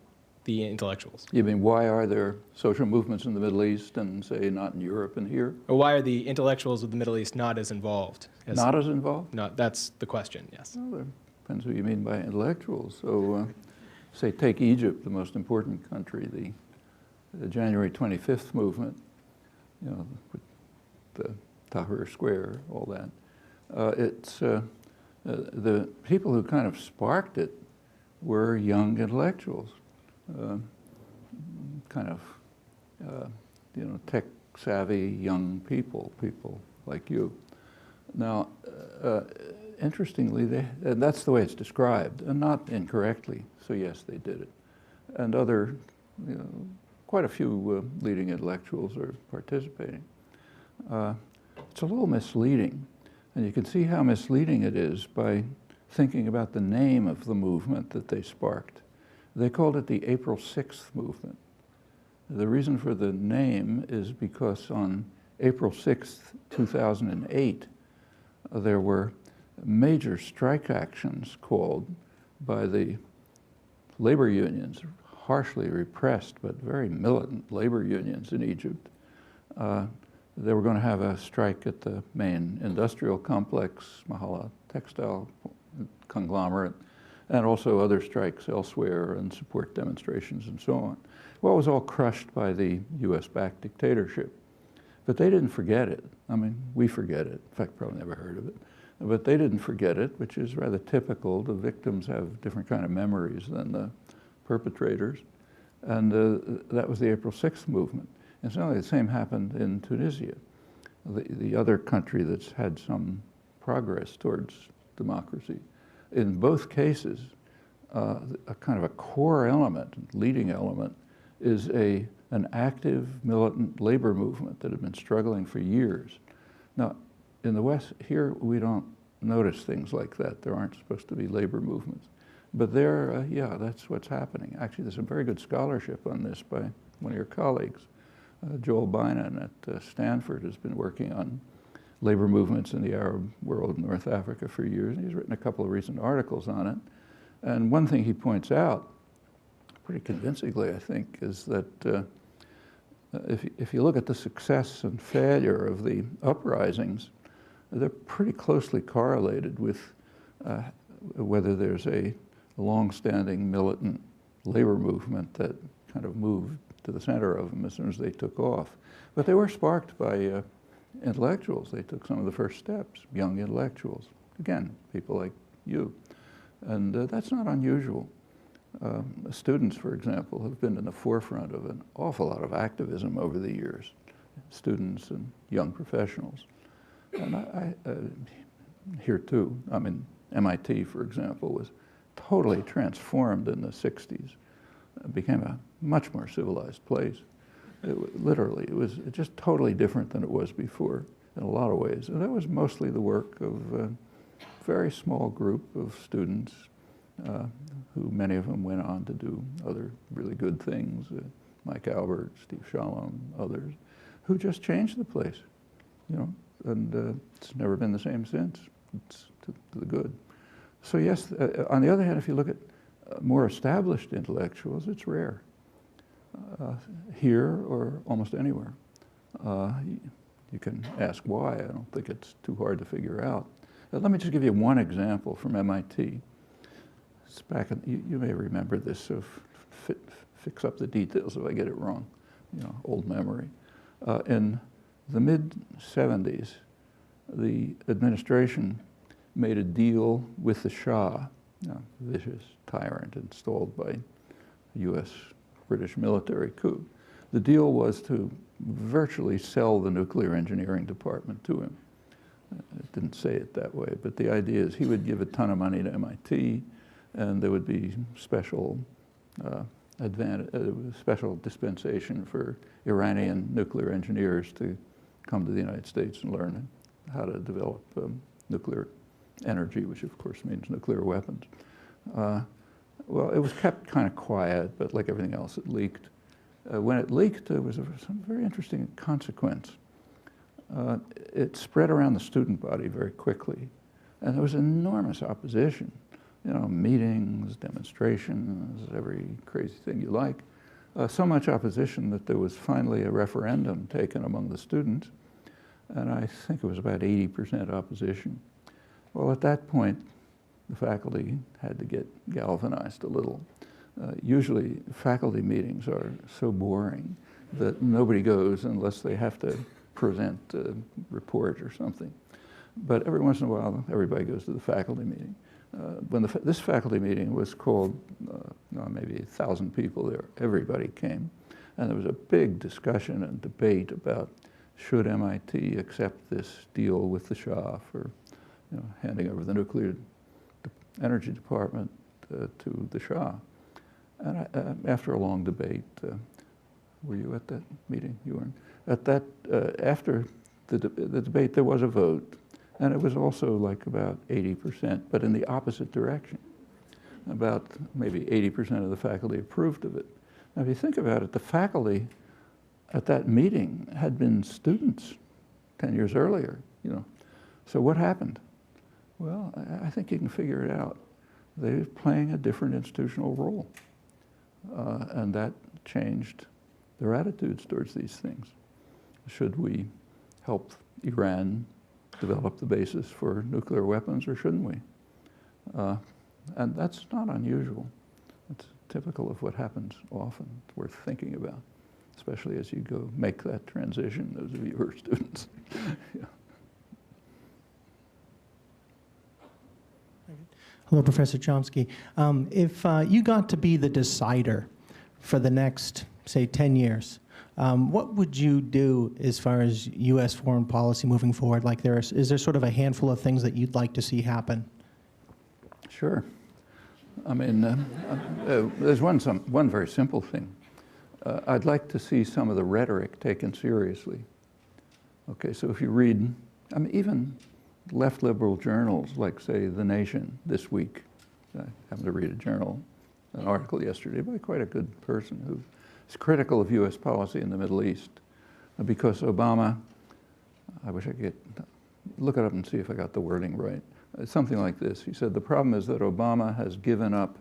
C: the intellectuals.
B: You mean why are there social movements in the Middle East and, say, not in Europe and here?
C: Or why are the intellectuals of the Middle East not as involved?
B: Not as involved?
C: No, that's the question, yes.
B: Well, there depends what you mean by intellectuals. So, say, take Egypt, the most important country, the January 25th movement, you know, with the Tahrir Square, all that. It's the people who kind of sparked it were young intellectuals, kind of, tech-savvy young people like you. Now, interestingly, and that's the way it's described, and not incorrectly. So yes, they did it, and other, quite a few leading intellectuals are participating. It's a little misleading, and you can see how misleading it is by thinking about the name of the movement that they sparked. They called it the April 6th movement. The reason for the name is because on April 6th, 2008, there were major strike actions called by the labor unions, harshly repressed but very militant labor unions in Egypt. They were going to have a strike at the main industrial complex, Mahala textile conglomerate, and also other strikes elsewhere and support demonstrations and so on. Well, it was all crushed by the US-backed dictatorship. But they didn't forget it. I mean, we forget it. In fact, probably never heard of it. But they didn't forget it, which is rather typical. The victims have different kind of memories than the perpetrators. And that was the April 6th movement. Incidentally, the same happened in Tunisia, the other country that's had some progress towards democracy. In both cases, a kind of a core element, leading element, is an active militant labor movement that had been struggling for years. Now, in the West, here we don't notice things like that. There aren't supposed to be labor movements. But there, yeah, that's what's happening. Actually, there's some very good scholarship on this by one of your colleagues. Joel Bynon at Stanford has been working on labor movements in the Arab world, North Africa, for years. He's written a couple of recent articles on it. And one thing he points out, pretty convincingly, I think, is that if you look at the success and failure of the uprisings, they're pretty closely correlated with whether there's a long-standing militant labor movement that kind of moved to the center of them as soon as they took off. But they were sparked by intellectuals. They took some of the first steps, young intellectuals. Again, people like you. And that's not unusual. Students, for example, have been in the forefront of an awful lot of activism over the years, students and young professionals. And I here too, I mean, MIT, for example, was totally transformed in the 60s. It became a much more civilized place. Literally, it was just totally different than it was before in a lot of ways. And that was mostly the work of a very small group of students who many of them went on to do other really good things, Mike Albert, Steve Shalom, others, who just changed the place, you know, and it's never been the same since. It's to the good. So yes, on the other hand, if you look at more established intellectuals, it's rare. Here or almost anywhere. You can ask why. I don't think it's too hard to figure out. Let me just give you one example from MIT. It's back in, you may remember this, so fix up the details if I get it wrong, you know, old memory. In the mid-70s, the administration made a deal with the Shah, a vicious tyrant installed by U.S. British military coup. The deal was to virtually sell the nuclear engineering department to him. It didn't say it that way, but the idea is he would give a ton of money to MIT, and there would be special special dispensation for Iranian nuclear engineers to come to the United States and learn how to develop nuclear energy, which of course means nuclear weapons. Well, it was kept kind of quiet, but like everything else, it leaked. When it leaked, there was some very interesting consequence. It spread around the student body very quickly, and there was enormous opposition. You know, meetings, demonstrations, every crazy thing you like. So much opposition that there was finally a referendum taken among the students, and I think it was about 80% opposition. Well, at that point, the faculty had to get galvanized a little. Usually, faculty meetings are so boring that nobody goes unless they have to present a report or something. But every once in a while, everybody goes to the faculty meeting. When this faculty meeting was called, maybe 1,000 people there, everybody came. And there was a big discussion and debate about should MIT accept this deal with the Shah for handing over the nuclear energy department to the Shah. And after a long debate, were you at that meeting? You weren't. At that, after the debate, there was a vote. And it was also like about 80%, but in the opposite direction. About maybe 80% of the faculty approved of it. Now, if you think about it, the faculty at that meeting had been students 10 years earlier, So what happened? Well, I think you can figure it out. They're playing a different institutional role, and that changed their attitudes towards these things. Should we help Iran develop the basis for nuclear weapons, or shouldn't we? And that's not unusual. It's typical of what happens often. It's worth thinking about, especially as you go make that transition, those of you who are students. Yeah.
D: Hello, Professor Chomsky. If you got to be the decider for the next, say, 10 years, what would you do as far as U.S. foreign policy moving forward? Like, is there sort of a handful of things that you'd like to see happen?
B: Sure. I mean, there's one very simple thing. I'd like to see some of the rhetoric taken seriously. Okay, so if you read, I mean, even left liberal journals like, say, The Nation this week. I happened to read an article yesterday by quite a good person who is critical of U.S. policy in the Middle East because Obama, I wish I could look it up and see if I got the wording right. Something like this. He said, the problem is that Obama has given up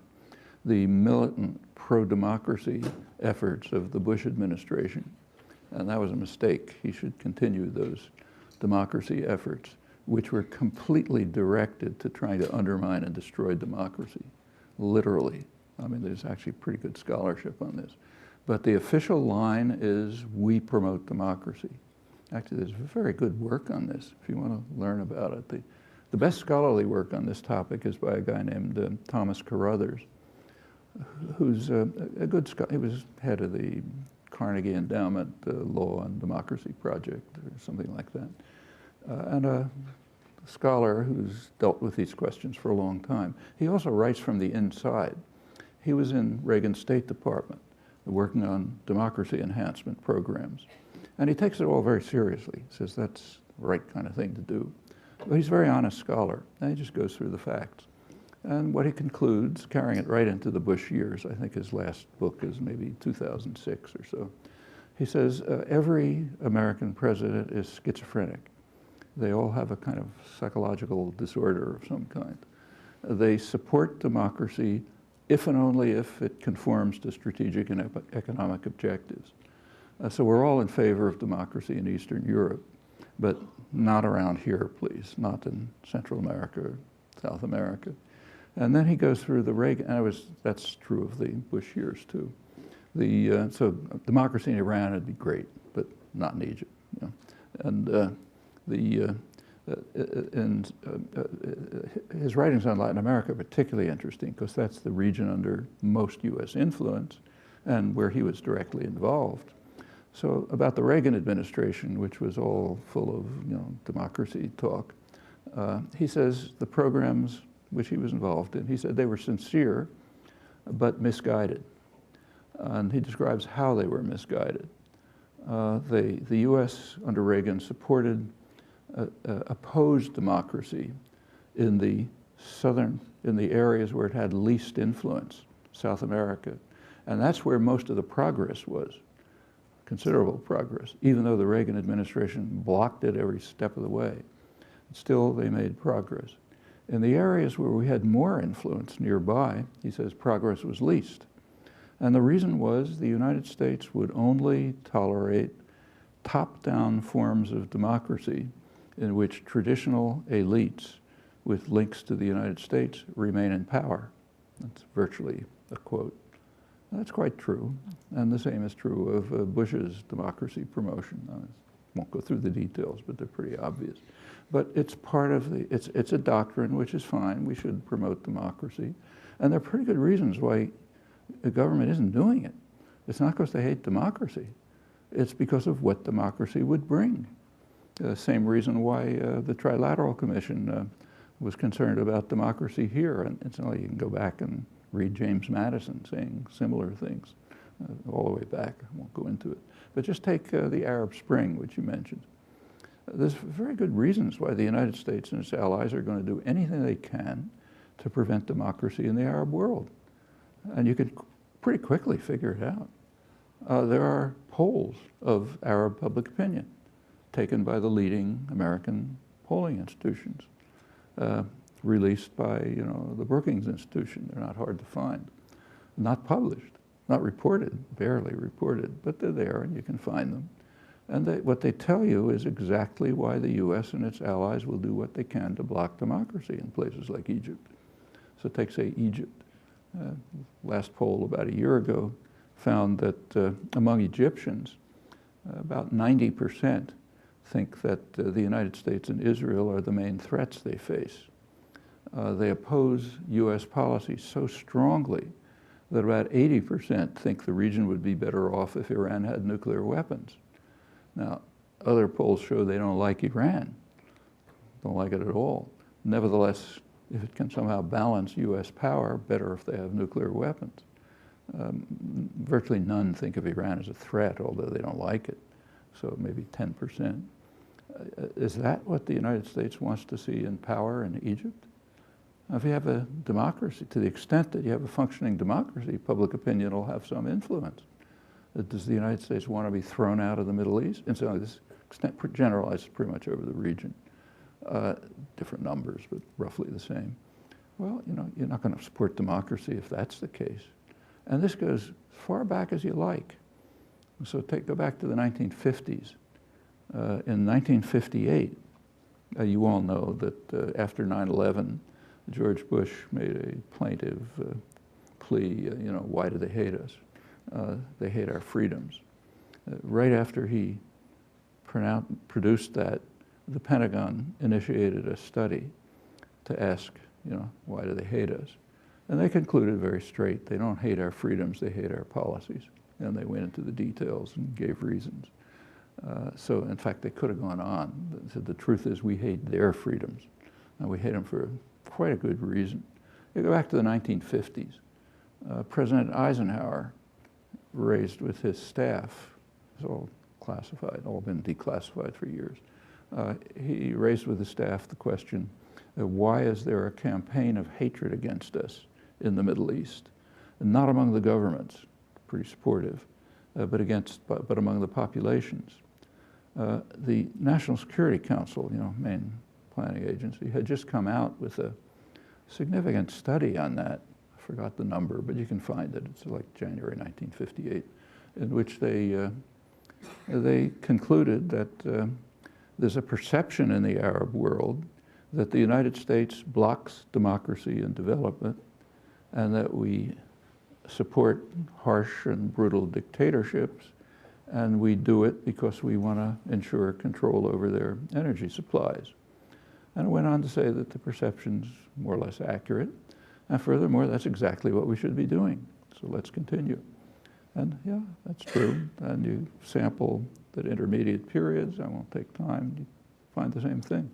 B: the militant pro-democracy efforts of the Bush administration. And that was a mistake. He should continue those democracy efforts, which were completely directed to trying to undermine and destroy democracy, literally. I mean, there's actually pretty good scholarship on this. But the official line is, we promote democracy. Actually, there's very good work on this, if you want to learn about it. The best scholarly work on this topic is by a guy named Thomas Carruthers, who's a good scholar. He was head of the Carnegie Endowment Law and Democracy Project, or something like that. And a scholar who's dealt with these questions for a long time. He also writes from the inside. He was in Reagan's State Department working on democracy enhancement programs. And he takes it all very seriously. He says that's the right kind of thing to do. But he's a very honest scholar, and he just goes through the facts. And what he concludes, carrying it right into the Bush years, I think his last book is maybe 2006 or so, he says, every American president is schizophrenic. They all have a kind of psychological disorder of some kind. They support democracy if and only if it conforms to strategic and economic objectives. So we're all in favor of democracy in Eastern Europe, but not around here, please, not in Central America or South America. And then he goes through the Reagan, and that's true of the Bush years too. So democracy in Iran would be great, but not in Egypt. You know? And his writings on Latin America are particularly interesting because that's the region under most U.S. influence and where he was directly involved. So about the Reagan administration, which was all full of democracy talk, he says the programs which he was involved in, he said they were sincere but misguided. And he describes how they were misguided. The U.S. under Reagan supported opposed democracy in the areas where it had least influence, South America. And that's where most of the progress was, considerable progress, even though the Reagan administration blocked it every step of the way. Still, they made progress. In the areas where we had more influence nearby, he says progress was least. And the reason was the United States would only tolerate top-down forms of democracy in which traditional elites with links to the United States remain in power. That's virtually a quote. That's quite true. And the same is true of Bush's democracy promotion. I won't go through the details, but they're pretty obvious. But it's part of it's a doctrine, which is fine. We should promote democracy. And there are pretty good reasons why the government isn't doing it. It's not because they hate democracy. It's because of what democracy would bring. Same reason why the Trilateral Commission was concerned about democracy here. And incidentally, you can go back and read James Madison saying similar things all the way back. I won't go into it. But just take the Arab Spring, which you mentioned. There's very good reasons why the United States and its allies are going to do anything they can to prevent democracy in the Arab world. And you can pretty quickly figure it out. There are polls of Arab public opinion taken by the leading American polling institutions. released by, the Brookings Institution. They're not hard to find. Not published, not reported, barely reported, but they're there and you can find them. And what they tell you is exactly why the U.S. and its allies will do what they can to block democracy in places like Egypt. So take, say, Egypt. Last poll about a year ago found that among Egyptians, about 90% think that the United States and Israel are the main threats they face. They oppose U.S. policy so strongly that about 80% think the region would be better off if Iran had nuclear weapons. Now, other polls show they don't like Iran, don't like it at all. Nevertheless, if it can somehow balance U.S. power, better if they have nuclear weapons. Virtually none think of Iran as a threat, although they don't like it. So maybe 10%. Is that what the United States wants to see in power in Egypt? Now, if you have a democracy, to the extent that you have a functioning democracy, public opinion will have some influence. Does the United States want to be thrown out of the Middle East? And so this extent generalizes pretty much over the region. Different numbers, but roughly the same. Well, you're not going to support democracy if that's the case. And this goes as far back as you like. So go back to the 1950s. In 1958, you all know that after 9/11, George Bush made a plaintive plea, why do they hate us? They hate our freedoms. Right after he produced that, the Pentagon initiated a study to ask, why do they hate us? And they concluded very straight, they don't hate our freedoms, they hate our policies. And they went into the details and gave reasons. So in fact, they could have gone on. They said the truth is we hate their freedoms. And we hate them for quite a good reason. You go back to the 1950s. President Eisenhower raised with his staff, it's all classified, all been declassified for years. He raised with his staff the question, why is there a campaign of hatred against us in the Middle East? And not among the governments, pretty supportive, but among the populations. The National Security Council, main planning agency, had just come out with a significant study on that. I forgot the number, but you can find it. It's like January 1958, in which they concluded that there's a perception in the Arab world that the United States blocks democracy and development, and that we support harsh and brutal dictatorships, and we do it because we want to ensure control over their energy supplies. And it went on to say that the perception's more or less accurate, and furthermore, that's exactly what we should be doing. So let's continue. And yeah, that's true. And you sample the intermediate periods, I won't take time, you find the same thing.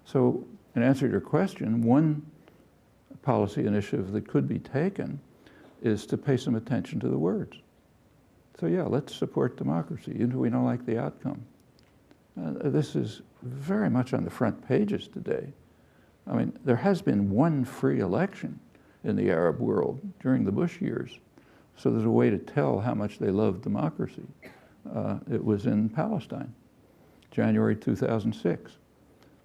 B: So in answer to your question, one policy initiative that could be taken is to pay some attention to the words. So yeah, let's support democracy, even if we don't like the outcome. This is very much on the front pages today. I mean, there has been one free election in the Arab world during the Bush years. So there's a way to tell how much they love democracy. It was in Palestine, January 2006.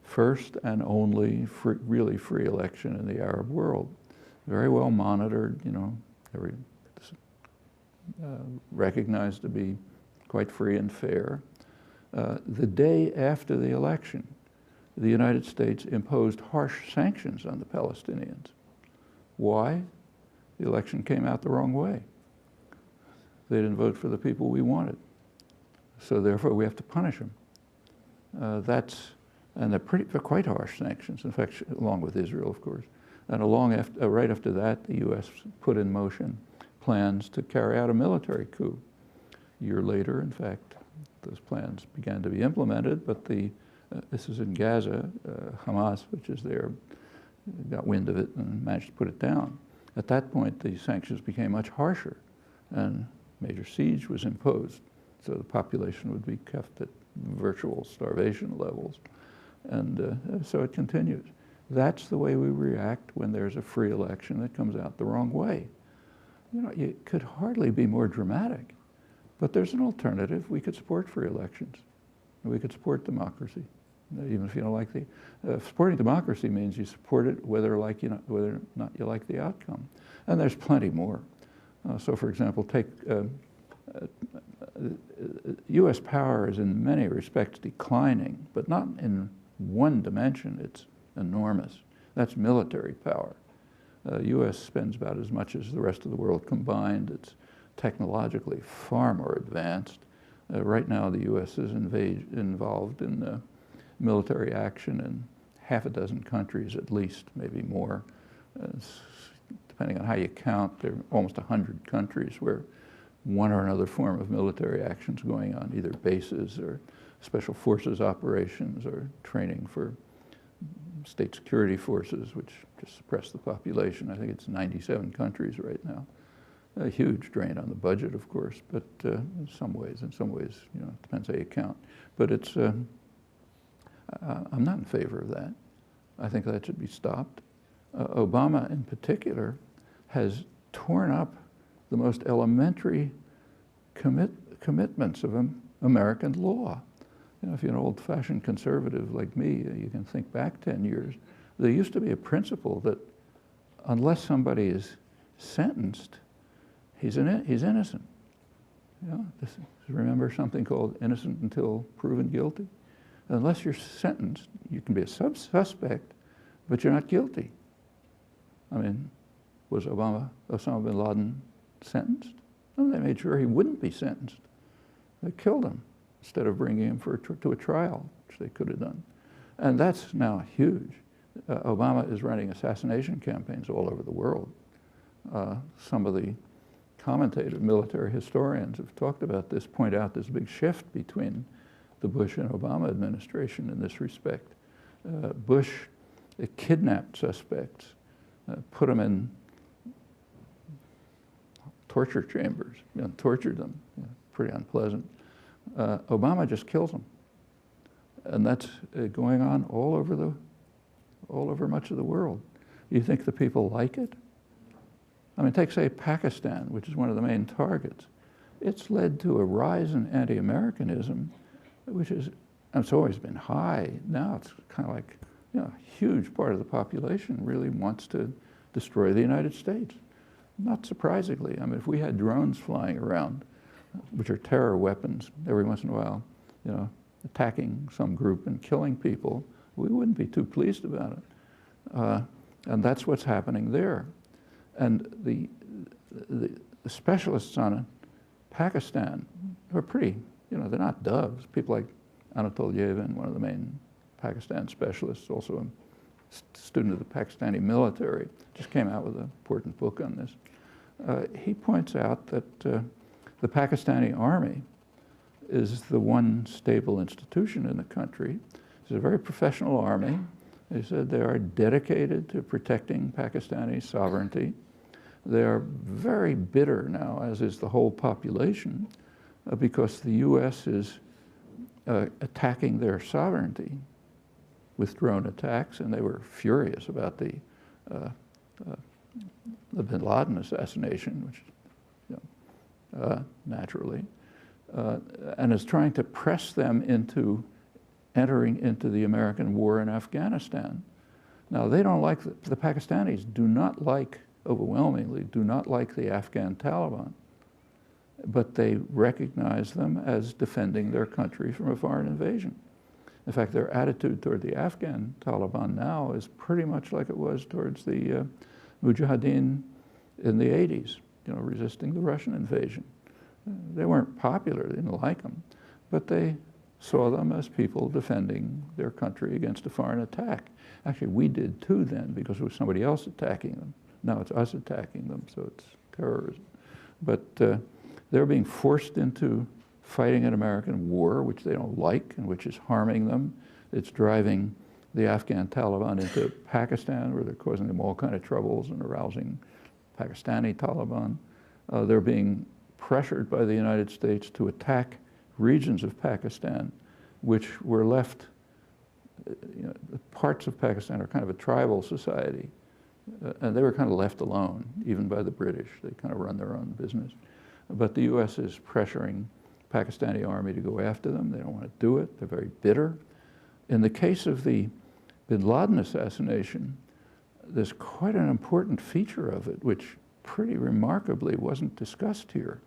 B: First and only really free election in the Arab world. Very well monitored, recognized to be quite free and fair. The day after the election, the United States imposed harsh sanctions on the Palestinians. Why? The election came out the wrong way. They didn't vote for the people we wanted. So therefore, we have to punish them. And they're quite harsh sanctions, in fact, along with Israel, of course. And right after that, the U.S. put in motion plans to carry out a military coup. A year later, in fact, those plans began to be implemented, but this is in Gaza, Hamas, which is there, got wind of it and managed to put it down. At that point, the sanctions became much harsher, and major siege was imposed. So the population would be kept at virtual starvation levels. And so it continues. That's the way we react when there's a free election that comes out the wrong way. It could hardly be more dramatic. But there's an alternative. We could support free elections. We could support democracy. even if you don't like the, supporting democracy means you support it whether or not you like the outcome. And there's plenty more. So for example, take U.S. power is in many respects declining, but not in one dimension. It's enormous. That's military power. U.S. spends about as much as the rest of the world combined. It's technologically far more advanced. Right now, the U.S. is involved in military action in half a dozen countries at least, maybe more. Depending on how you count, there are almost 100 countries where one or another form of military action is going on, either bases or special forces operations or training for state security forces, which just suppress the population. I think it's 97 countries right now. A huge drain on the budget, of course, but in some ways, you know, it depends how you count. But it's, I'm not in favor of that. I think that should be stopped. Obama, in particular, has torn up the most elementary commitments of American law. You know, if you're an old-fashioned conservative like me, you can think back 10 years. There used to be a principle that unless somebody is sentenced, he's innocent. You know, remember something called innocent until proven guilty? Unless you're sentenced, you can be a suspect, but you're not guilty. I mean, was Osama bin Laden sentenced? No, they made sure he wouldn't be sentenced. They killed him instead of bringing him to a trial, which they could have done. And that's now huge. Obama is running assassination campaigns all over the world. Some of the commentators, military historians have talked about this, point out this big shift between the Bush and Obama administration in this respect. Bush kidnapped suspects, put them in torture chambers, you know, tortured them, you know, pretty unpleasant. Obama just kills them. And that's going on all over much of the world. You think the people like it? I mean, take, say, Pakistan, which is one of the main targets. It's led to a rise in anti-Americanism, which is, it's always been high. Now it's kind of like, you know, a huge part of the population really wants to destroy the United States. Not surprisingly. I mean, if we had drones flying around, which are terror weapons, every once in a while, you know, attacking some group and killing people, we wouldn't be too pleased about it. And that's what's happening there. And the specialists on Pakistan are pretty, you know, they're not doves. People like Anatol Yevin, one of the main Pakistan specialists, also a student of the Pakistani military, just came out with an important book on this. He points out that the Pakistani army is the one stable institution in the country. It's a very professional army. They said they are dedicated to protecting Pakistani sovereignty. They are very bitter now, as is the whole population, because the U.S. is attacking their sovereignty with drone attacks, and they were furious about the bin Laden assassination, which, you know, naturally, and is trying to press them into entering into the American war in Afghanistan. Now, they don't like, the Pakistanis do not like, overwhelmingly, do not like the Afghan Taliban, but they recognize them as defending their country from a foreign invasion. In fact, their attitude toward the Afghan Taliban now is pretty much like it was towards the Mujahideen in the 80s, you know, resisting the Russian invasion. They weren't popular, they didn't like them, but they saw them as people defending their country against a foreign attack. Actually, we did too then, because it was somebody else attacking them. Now it's us attacking them, so it's terrorism. But they're being forced into fighting an American war, which they don't like and which is harming them. It's driving the Afghan Taliban into Pakistan, where they're causing them all kind of troubles and arousing Pakistani Taliban. They're being pressured by the United States to attack regions of Pakistan which were left, you know, parts of Pakistan are kind of a tribal society, and they were kind of left alone, even by the British. They kind of run their own business. But the U.S. is pressuring Pakistani army to go after them. They don't want to do it. They're very bitter. In the case of the bin Laden assassination, there's quite an important feature of it, which pretty remarkably wasn't discussed here.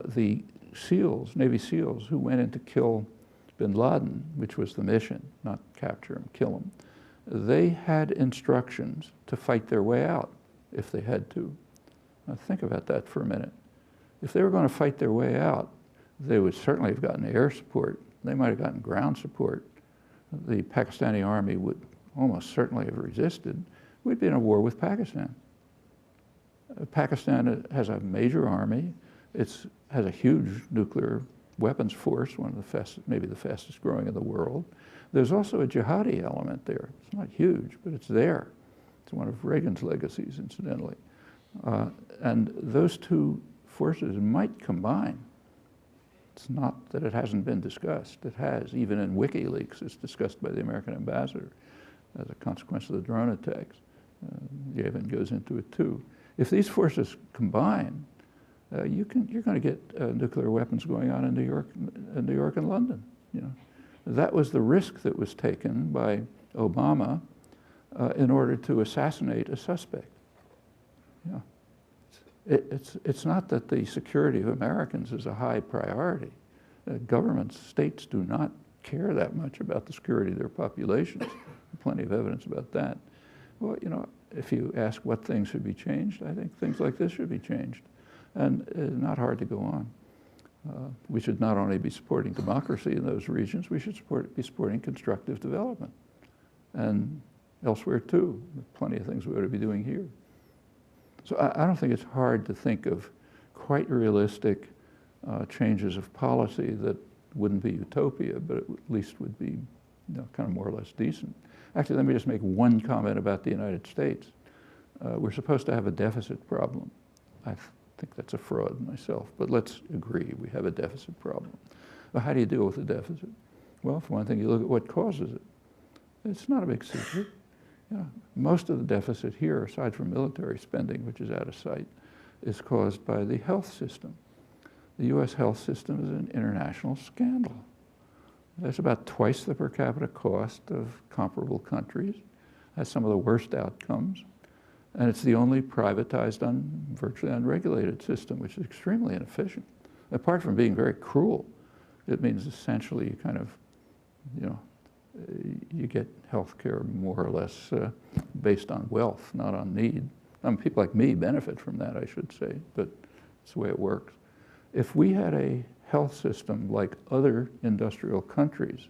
B: The SEALs, Navy SEALs, who went in to kill bin Laden, which was the mission, not capture him, kill him, they had instructions to fight their way out if they had to. Now think about that for a minute. If they were going to fight their way out, they would certainly have gotten air support. They might have gotten ground support. The Pakistani army would almost certainly have resisted. We'd be in a war with Pakistan. Pakistan has a major army. It has a huge nuclear weapons force, one of the fastest, maybe the fastest growing in the world. There's also a jihadi element there. It's not huge, but it's there. It's one of Reagan's legacies, incidentally. And those two forces might combine. It's not that it hasn't been discussed. It has, even in WikiLeaks, it's discussed by the American ambassador as a consequence of the drone attacks. Yavin goes into it too. If these forces combine, you're going to get nuclear weapons going on in New York and London. You know, that was the risk that was taken by Obama in order to assassinate a suspect. Yeah. It's not that the security of Americans is a high priority. Governments, states do not care that much about the security of their populations. Plenty of evidence about that. Well, you know, if you ask what things should be changed, I think things like this should be changed. And it's not hard to go on. We should not only be supporting democracy in those regions, we should be supporting constructive development. And elsewhere too, plenty of things we ought to be doing here. So I don't think it's hard to think of quite realistic changes of policy that wouldn't be utopia, but at least would be, you know, kind of more or less decent. Actually, let me just make one comment about the United States. We're supposed to have a deficit problem. I think that's a fraud myself, but let's agree we have a deficit problem. Well, how do you deal with the deficit? Well, for one thing, you look at what causes it. It's not a big secret. You know, most of the deficit here, aside from military spending, which is out of sight, is caused by the health system. The U.S. health system is an international scandal. That's about twice the per capita cost of comparable countries. Has some of the worst outcomes. And it's the only privatized, virtually unregulated system, which is extremely inefficient. Apart from being very cruel, it means essentially you kind of, you know, you get health care more or less based on wealth, not on need. I mean, people like me benefit from that, I should say, but it's the way it works. If we had a health system like other industrial countries,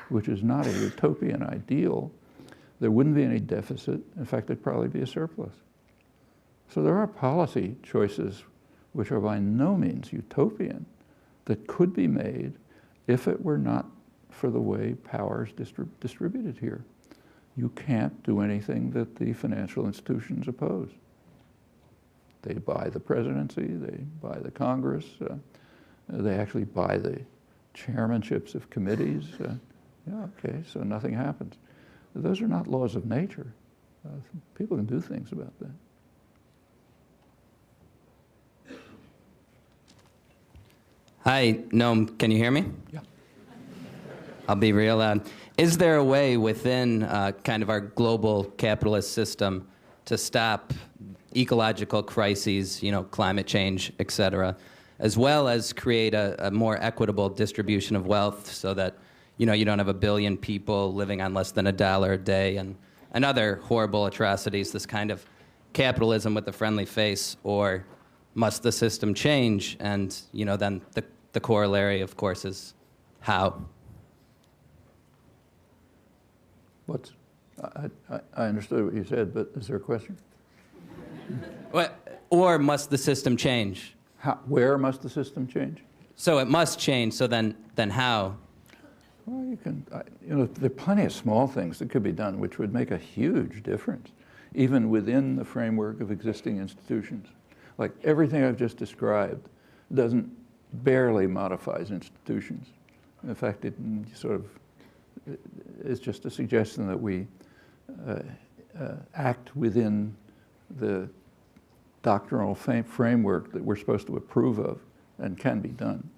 B: which is not a utopian ideal, there wouldn't be any deficit. In fact, there'd probably be a surplus. So there are policy choices which are by no means utopian that could be made if it were not for the way power is distributed here. You can't do anything that the financial institutions oppose. They buy the presidency, they buy the Congress, they actually buy the chairmanships of committees. Yeah, okay, so nothing happens. Those are not laws of nature. People can do things about that.
E: Hi, Noam, can you hear me?
B: Yeah.
E: I'll be real loud. Is there a way within kind of our global capitalist system to stop ecological crises, you know, climate change, et cetera, as well as create a more equitable distribution of wealth so that, you know, you don't have 1 billion people living on less than $1 a day and other horrible atrocities, this kind of capitalism with a friendly face? Or must the system change? And, you know, then the corollary, of course, is how?
B: I understood what you said, but is there a question?
E: Or must the system change?
B: Where must the system change?
E: So it must change, so then how?
B: Well, you know, there are plenty of small things that could be done which would make a huge difference, even within the framework of existing institutions. Like everything I've just described barely modifies institutions. In fact, it sort of is just a suggestion that we act within the doctrinal framework that we're supposed to approve of and can be done.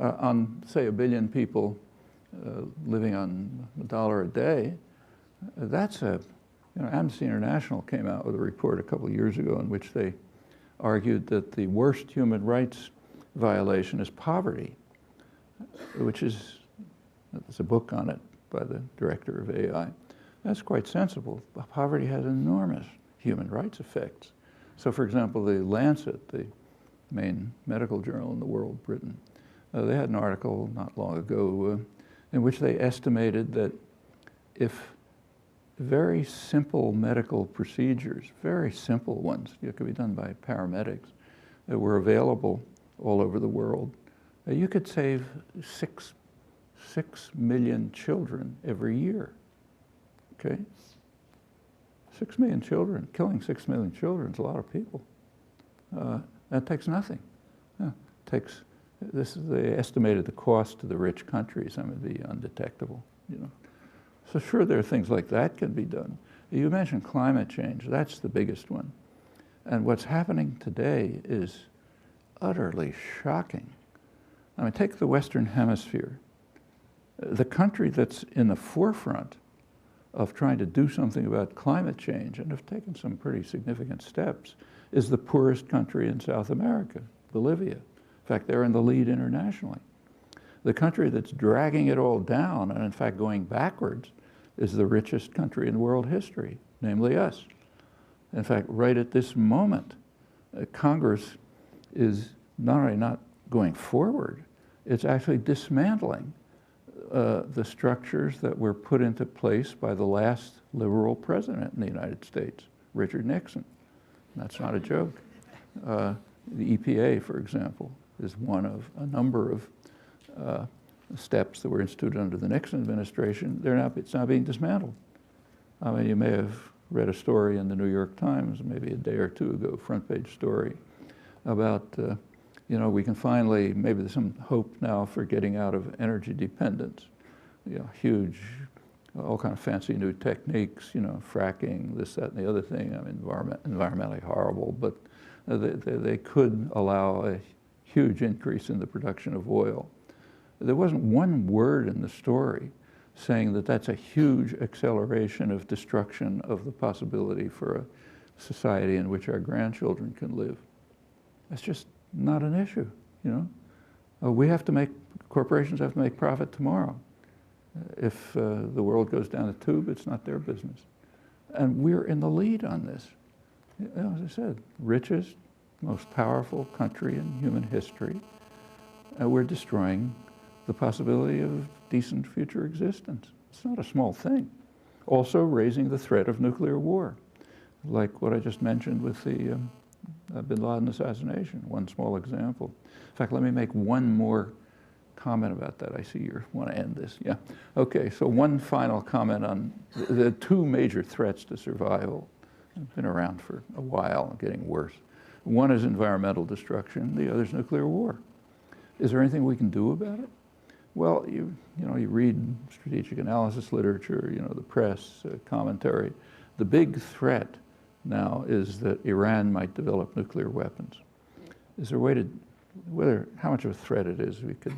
B: On, say, 1 billion people living on $1 a day, that's a, Amnesty International came out with a report a couple of years ago in which they argued that the worst human rights violation is poverty, which is, there's a book on it by the director of AI. That's quite sensible. Poverty has enormous human rights effects. So for example, the Lancet, the main medical journal in the world, Britain, they had an article not long ago in which they estimated that if very simple medical procedures, very simple ones, it could be done by paramedics, that were available all over the world, you could save 6 million children every year, okay? 6 million children, killing 6 million children is a lot of people. That takes nothing. They estimated the cost to the rich countries, and it would be undetectable, So sure, there are things like that can be done. You mentioned climate change, that's the biggest one. And what's happening today is utterly shocking. I mean, take the Western Hemisphere. The country that's in the forefront of trying to do something about climate change, and have taken some pretty significant steps, is the poorest country in South America, Bolivia. In fact, they're in the lead internationally. The country that's dragging it all down, and in fact going backwards, is the richest country in world history, namely us. In fact, right at this moment, Congress is not only not going forward, it's actually dismantling the structures that were put into place by the last liberal president in the United States, Richard Nixon. That's not a joke. The EPA, for example, is one of a number of steps that were instituted under the Nixon administration. It's now being dismantled. I mean, you may have read a story in the New York Times maybe a day or two ago, front page story, about, we can finally, maybe there's some hope now for getting out of energy dependence. Huge, all kind of fancy new techniques, fracking, this, that, and the other thing. I mean, environmentally horrible, but they could allow a huge increase in the production of oil. There wasn't one word in the story saying that that's a huge acceleration of destruction of the possibility for a society in which our grandchildren can live. That's just not an issue, corporations have to make profit tomorrow. If the world goes down the tube, it's not their business. And we're in the lead on this. As I said, richest, most powerful country in human history. We're destroying the possibility of decent future existence. It's not a small thing. Also raising the threat of nuclear war, like what I just mentioned with the bin Laden assassination, one small example. In fact, let me make one more comment about that. I see you want to end this. Yeah. Okay, so one final comment on the two major threats to survival. They've been around for a while and getting worse. One is environmental destruction, the other is nuclear war. Is there anything we can do about it? Well, you read strategic analysis literature, the press, commentary. The big threat now is that Iran might develop nuclear weapons. Is there a way to, how much of a threat it is, we could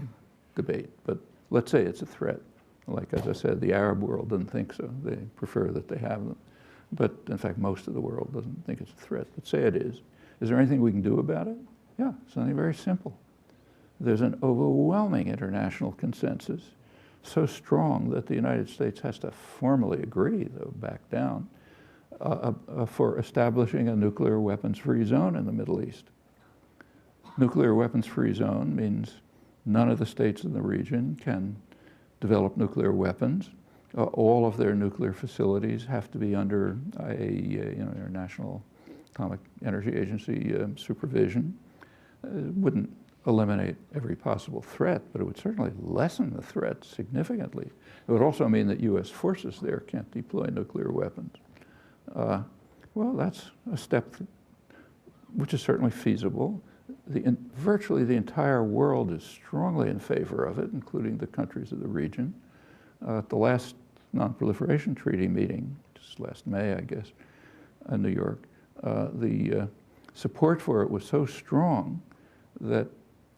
B: debate, but let's say it's a threat. Like, as I said, the Arab world doesn't think so. They prefer that they have them. But in fact, most of the world doesn't think it's a threat, but say it is. Is there anything we can do about it? Yeah, something very simple. There's an overwhelming international consensus, so strong that the United States has to formally agree, though back down, for establishing a nuclear weapons-free zone in the Middle East. Nuclear weapons-free zone means none of the states in the region can develop nuclear weapons. All of their nuclear facilities have to be under International Atomic Energy Agency supervision. It wouldn't eliminate every possible threat, but it would certainly lessen the threat significantly. It would also mean that U.S. forces there can't deploy nuclear weapons. Well, that's a step which is certainly feasible. Virtually the entire world is strongly in favor of it, including the countries of the region. At the last non-proliferation treaty meeting, just last May, I guess, in New York, the support for it was so strong that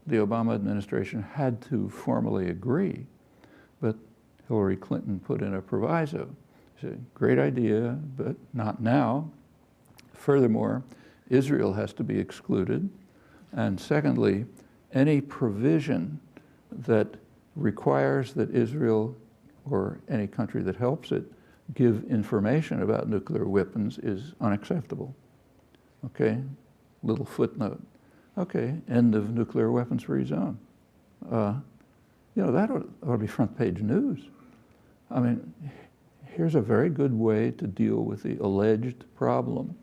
B: the Obama administration had to formally agree but Hillary Clinton put in a proviso. She said, great idea, but not now. Furthermore, Israel has to be excluded. And secondly, any provision that requires that Israel or any country that helps it give information about nuclear weapons is unacceptable. Okay, little footnote. Okay, end of nuclear weapons-free zone. That ought to be front page news. I mean, here's a very good way to deal with the alleged problem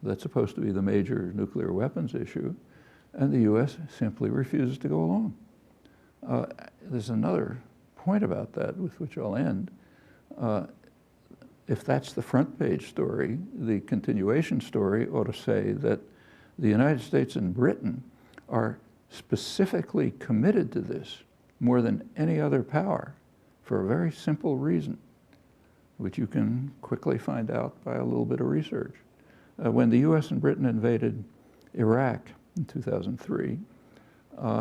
B: that's supposed to be the major nuclear weapons issue, and the U.S. simply refuses to go along. There's another point about that with which I'll end. If that's the front page story, the continuation story ought to say that the United States and Britain are specifically committed to this more than any other power for a very simple reason, which you can quickly find out by a little bit of research. When the US and Britain invaded Iraq in 2003,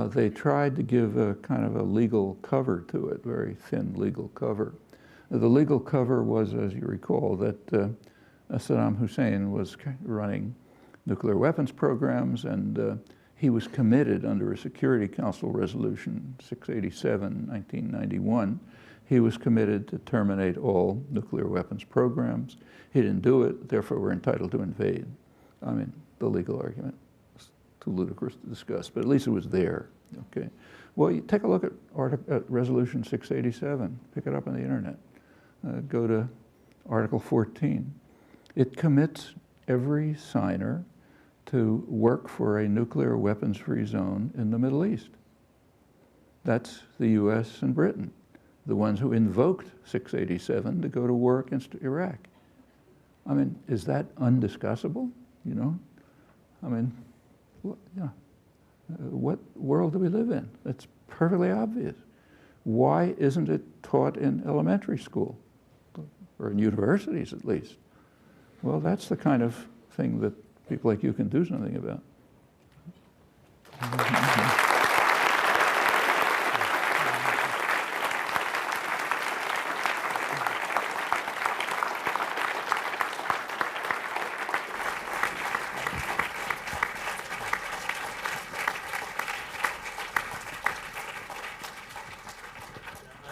B: they tried to give a kind of a legal cover to it, very thin legal cover. The legal cover was, as you recall, that Saddam Hussein was running nuclear weapons programs, and he was committed under a Security Council resolution 687, 1991. He was committed to terminate all nuclear weapons programs. He didn't do it, therefore we're entitled to invade. I mean, the legal argument is too ludicrous to discuss, but at least it was there, okay? Well, you take a look at Resolution 687, pick it up on the internet. Go to Article 14. It commits every signer to work for a nuclear weapons-free zone in the Middle East. That's the US and Britain, the ones who invoked 687 to go to war against Iraq. I mean, is that undiscussable? You know? I mean, what world do we live in? It's perfectly obvious. Why isn't it taught in elementary school, or in universities at least? Well, that's the kind of thing that people like you can do something about.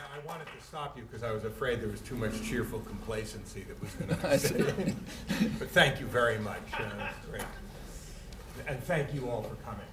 A: I wanted to stop you because I was afraid there was too much cheerful complacency that was going to be said. But thank you very much. That's great. And thank you all for coming.